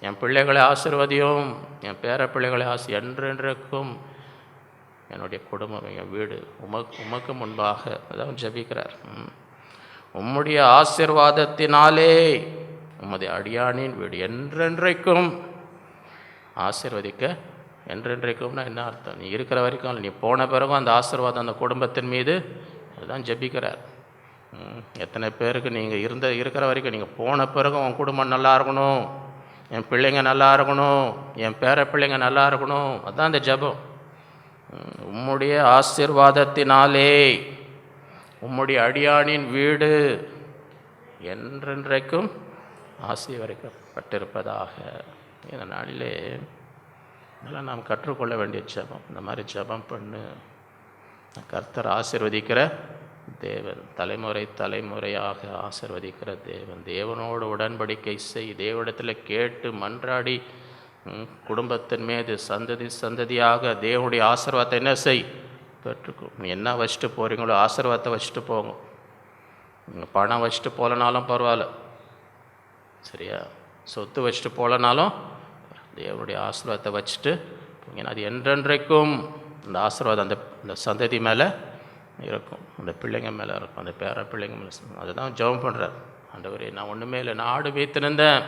என் பிள்ளைகளை ஆசீர்வதியும், என் பேர பிள்ளைகளை என்றென்றைக்கும் என்னுடைய குடும்பம், என் வீடு உமக்கு முன்பாக. அதான் ஜெபிக்கிறார். உம்முடைய ஆசீர்வாதத்தினாலே உமது அடியானின் வீடு என்றென்றைக்கும் ஆசீர்வதிக்க. என்றென்றைக்கும்னா என்ன அர்த்தம்? நீ இருக்கிற வரைக்கும், நீ போன பிறகும் அந்த ஆசீர்வாதம் அந்த குடும்பத்தின் மீது. அதுதான் ஜெபிக்கிறார். எத்தனை பேருக்கு நீங்கள் இருக்கிற வரைக்கும், நீங்கள் போன பிறகும் உன் குடும்பம் நல்லா இருக்கணும், என் பிள்ளைங்க நல்லா இருக்கணும், என் பேர பிள்ளைங்க நல்லா இருக்கணும். அதுதான் அந்த ஜெபம். உம்முடைய ஆசீர்வாதத்தினாலே உம்முடைய அடியானின் வீடு என்றென்றைக்கும் ஆசீர்வதிக்கப்பட்டிருப்பதாக. இந்த நாளிலே இதெல்லாம் நாம் கற்றுக்கொள்ள வேண்டிய ஜெபம். இந்த மாதிரி ஜெபம் பண்ணு. கர்த்தர் ஆசீர்வதிக்கிற தேவன், தலைமுறை தலைமுறையாக ஆசீர்வதிக்கிற தேவன். தேவனோடு உடன்படிக்கை செய், தேவனிடத்தில் கேட்டு மன்றாடி குடும்பத்தின் மீது சந்ததி சந்ததியாக தேவனுடைய ஆசீர்வாதத்தை என்ன செய் பெற்றுக்கும். நீ என்ன வச்சுட்டு போகிறீங்களோ ஆசீர்வாதத்தை வச்சுட்டு போங்க. நீங்கள் பணம் வச்சுட்டு போகலனாலும் பரவாயில்ல, சரியா? சொத்து வச்சுட்டு போகலனாலும் தேவனுடைய ஆசீர்வாதத்தை வச்சுட்டு போங்க. அது என்றென்றைக்கும் அந்த ஆசீர்வாதம் அந்த சந்ததி மேலே இருக்கும், அந்த பிள்ளைங்க மேலே இருக்கும், அந்த பேர பிள்ளைங்க மேலே. அதுதான் ஜெபம் பண்ணுறார். ஆண்டவரே நான் ஒன்றுமே இல்லை, நான் ஆடு மேய்த்திருந்தேன்,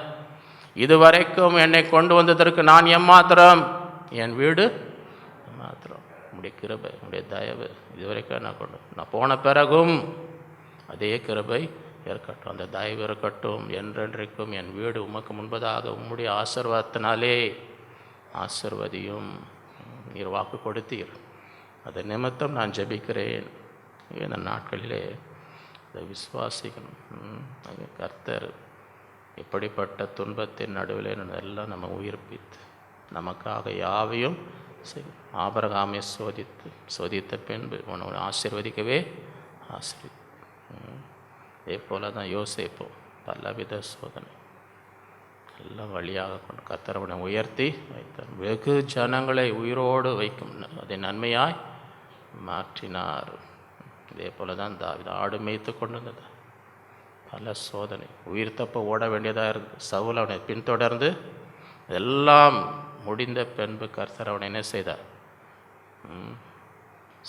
இதுவரைக்கும் என்னை கொண்டு வந்ததற்கு நான் எம்மாத்திரம், என் வீடு மாத்திரம். உங்களுடைய கிருபை, உங்களுடைய தயவு இதுவரைக்கும் நான் போன பிறகும் அதே கிருபை இருக்கட்டும், அந்த தயவு இருக்கட்டும். என்றென்றைக்கும் என் வீடு உமக்கு முன்பதாக உம்முடைய ஆசீர்வாதத்தினாலே ஆசீர்வதியும். நீர் வாக்கு கொடுத்தீர், அதை நிமித்தம் நான் ஜெபிக்கிறேன். இந்த நாட்களிலே அதை விசுவாசிக்கணும். கர்த்தர் இப்படிப்பட்ட துன்பத்தின் நடுவில் எல்லாம் நம்ம உயிர்ப்பித்து நமக்காக யாவையும் ஆபிரகாமை சோதித்த பின்பு உன்னை ஆசீர்வதிக்கவே ஆசீர்வதி. இதே போல தான் யோசேப்பும் பலவித சோதனை எல்லாம் வழியாக கொண்டு கர்த்தர் அவனை உயர்த்தி வைத்தார். வெகு ஜனங்களை உயிரோடு வைக்கும் அதை நன்மையாய் மாற்றினார். இதே போல தான் தாவீது ஆடு மேய்த்து கொண்டு வந்தது. பல சோதனை, உயிர் தப்ப ஓட வேண்டியதாக இருக்குது. சவுல் அவனை பின்தொடர்ந்து எல்லாம் முடிந்த பின்பு கர்த்தர் அவனை என்ன செய்தார்?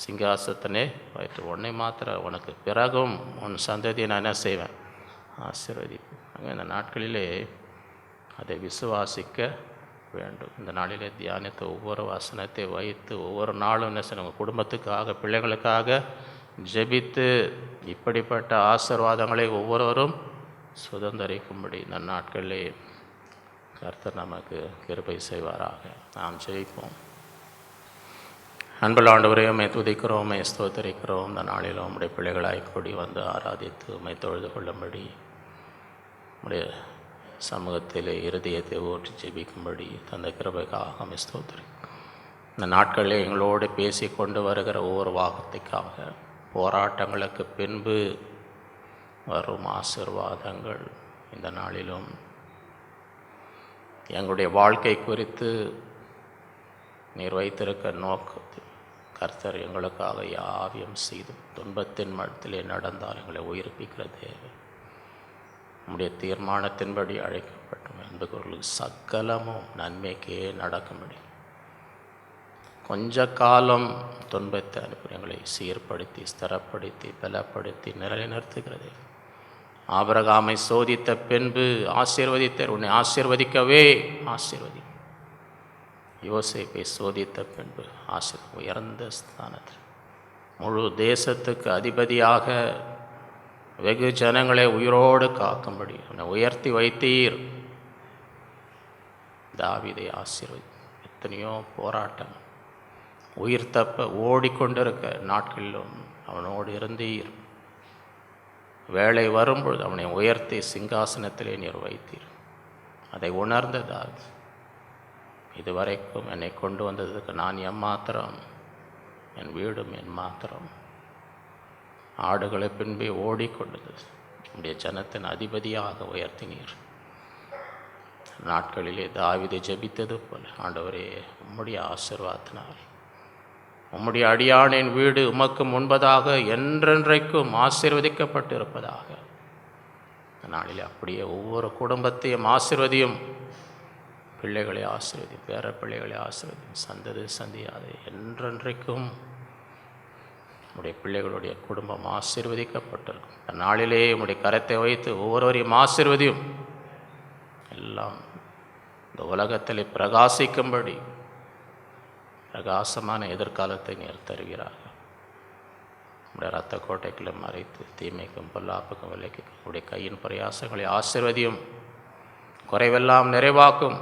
சிங்காசத்தனே வயிற்று உன்னை மாத்திர உனக்கு பிறகும் உன் சந்ததியை நான் என்ன செய்வேன், ஆசீர்வதிப்பேன். அங்கே இந்த நாட்களிலே அதை விசுவாசிக்க வேண்டும். இந்த நாளிலே தியானித்த ஒவ்வொரு வசனத்தை வைத்து ஒவ்வொரு நாளும் என்ன செய்யணும், உங்கள் குடும்பத்துக்காக பிள்ளைகளுக்காக ஜெபித்து இப்படிப்பட்ட ஆசீர்வாதங்களை ஒவ்வொருவரும் சுதந்திரிக்கும்படி இந்த நாட்களிலே கர்த்தர் நமக்கு கிருபை செய்வாராக. நாம் ஜெயிப்போம். அன்புள்ள ஆண்டவரே, உம்மை துதிக்கிறோம், உம்மை ஸ்தோத்திரிக்கிறோம். இந்த நாளிலும் உம்முடைய பிள்ளைகளாய் கூடி வந்து ஆராதித்து உம்மை தொழுது கொள்ளும்படி உம்முடைய சமூகத்திலே இருதயத்தை ஊற்றி ஜெபிக்கும்படி தந்த கிருபைக்காக உம்மை ஸ்தோத்திரிக்கிறோம். இந்த நாட்களில் எங்களோடு பேசி கொண்டு வருகிற ஒவ்வொரு வார்த்தைக்காக, போராட்டங்களுக்கு பின்பு வரும் ஆசீர்வாதங்கள் இந்த நாளிலும் எங்களுடைய வாழ்க்கை குறித்து நீர் வைத்திருக்க நோக்கத்தில் கர்த்தர் எங்களுக்காக யாவையும் செய்து துன்பத்தின் மடத்திலே நடந்தால் எங்களை உயிர்ப்பிக்கிற தேவன், நம்முடைய தீர்மானத்தின்படி அழைக்கப்பட்டோம் என்பவர்களுக்கு சகலமும் நன்மைக்கே நடக்கும்படி கொஞ்ச காலம் துன்பத்தை அனுப்பி எங்களை சீர்படுத்தி ஸ்திரப்படுத்தி பலப்படுத்தி நிலைநிறுத்துகிறது. ஆபிரகாமை சோதித்த பின்பு ஆசீர்வதித்தார், உன்னை ஆசீர்வதிக்கவே ஆசீர்வதி. யோசேப்பை சோதித்த பின்பு உயர்ந்த ஸ்தானத்தில் முழு தேசத்துக்கு அதிபதியாக வெகு ஜனங்களை உயிரோடு காக்கும்படி உன்னை உயர்த்தி வைத்தீர். தாவீதை ஆசீர்வதி. எத்தனையோ போராட்டம், உயிர் தப்ப ஓடிக்கொண்டிருக்க நாட்களிலும் அவனோடு இருந்தீர். வேலை வரும்பொழுது அவனை உயர்த்தி சிங்காசனத்திலே நீர் வைத்தீர். அதை உணர்ந்த தாவீது, இதுவரைக்கும் என்னை கொண்டு வந்ததுக்கு நான் எம்மாத்திரம், என் வீடும் என் மாத்திரம், ஆடுகளை பின்பே ஓடிக்கொண்டது நம்முடைய ஜனத்தின் அதிபதியாக உயர்த்தினீர். நாட்களிலே தாவீதை ஜெபித்தது போல ஆண்டவரே, உம்முடைய ஆசீர்வாதத்தினால் உம்முடைய அடியானின் வீடு உமக்கு முன்பதாக என்றென்றைக்கும் ஆசீர்வதிக்கப்பட்டு இருப்பதாக. நாளிலே அப்படியே ஒவ்வொரு குடும்பத்தையும் ஆசீர்வதியும், பிள்ளைகளை ஆசீர்வதி, பேர பிள்ளைகளை ஆசீர்வதி, சந்ததி சந்தியாது என்றென்றைக்கும் உடைய பிள்ளைகளுடைய குடும்பம் ஆசீர்வதிக்கப்பட்டிருக்கும். இந்த நாளிலே உடைய கரத்தை வைத்து ஒவ்வொருவரையும் ஆசீர்வதியும். எல்லாம் இந்த உலகத்தில் பிரகாசிக்கும்படி பிரகாசமான எதிர்காலத்தை நீர் தருகிறார்கள். உடைய இரத்த கோட்டைகளை மறைத்து தீமைக்கும் பொல்லாப்புக்கும் விலைக்கும் உடைய கையின் பிரயாசங்களை ஆசீர்வதியும். குறைவெல்லாம் நிறைவாக்கும்.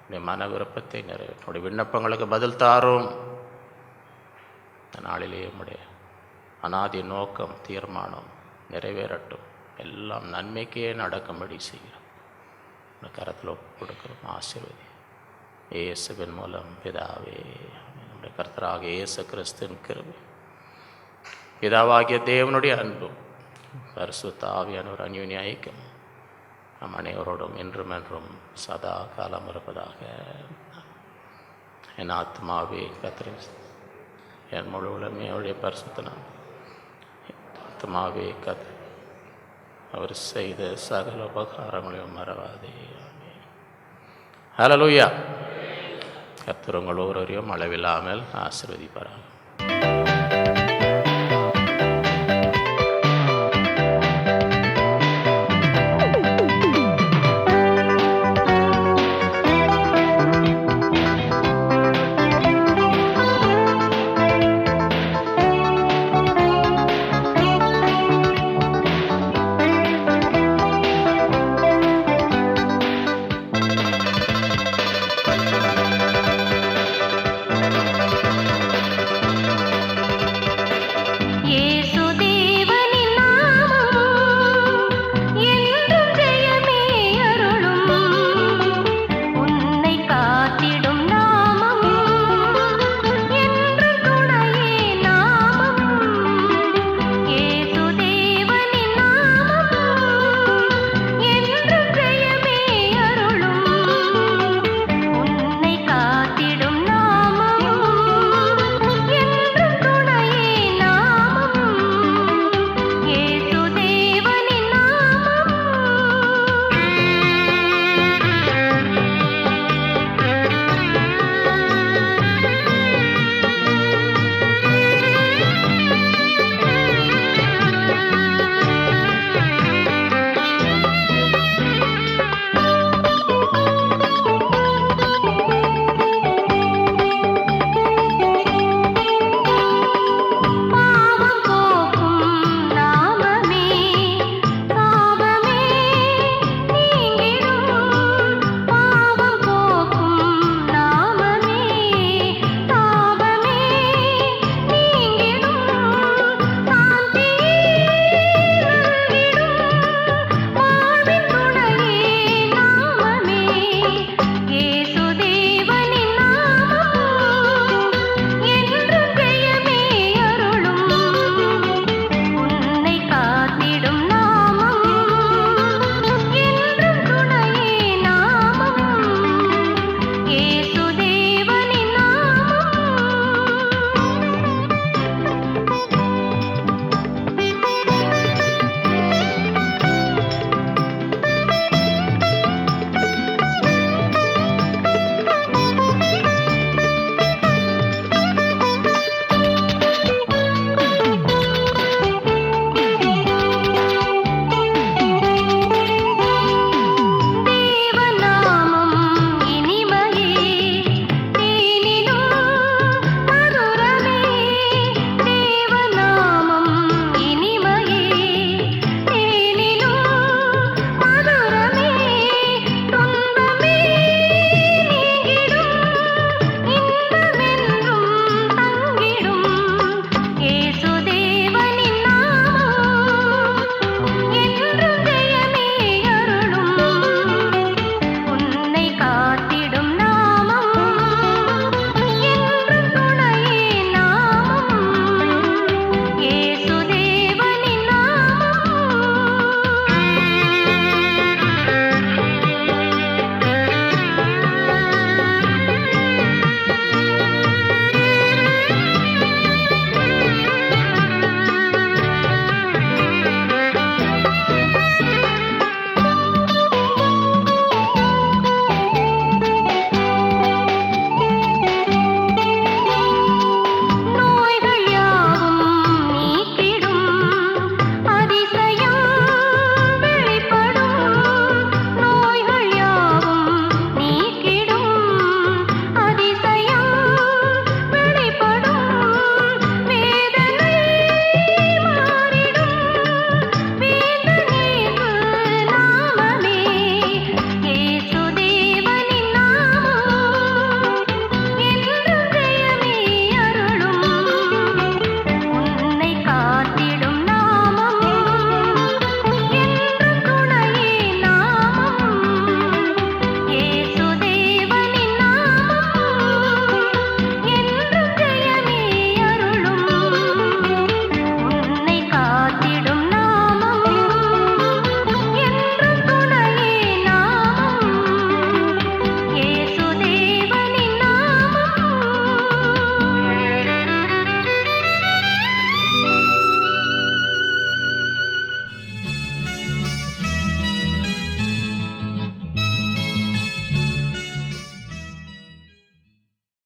உடைய மன விருப்பத்தை நிறைவேற்றும். உடைய விண்ணப்பங்களுக்கு பதில் தாரும். இந்த நாளிலே உடைய அநாதி நோக்கம் தீர்மானம் நிறைவேறட்டும். எல்லாம் நன்மைக்கே நடக்கும்படி செய்கிறோம். உடைய கரத்தில் ஒப்பு கொடுக்கிறோம். ஆசீர்வதி. இயேசுவின் மூலம் பிதாவே, நம்முடைய கர்த்தராகிய இயேசு கிறிஸ்துவின் கிருபை, பிதாவாகிய தேவனுடைய அன்பும் பரிசுத்த ஆவியானவர் அந்யோன்ய ஐக்கியம் நம் அனைவரோடும் என்றும் என்றும் சதா காலம் இருப்பதாக. என் ஆத்மாவே கர்த்தரை, என் முழு உலமையுடைய பரிசுத்த நாம் ஆத்மாவே கர்த்தர் அவர் செய்த சகல உபகாரங்களையும் மறவாதே. ஹல்லேலூயா. கர்த்தர் உங்கள் ஒவ்வொருவரையும் அளவில்லாமல் ஆசீர்வதிப்பாராக.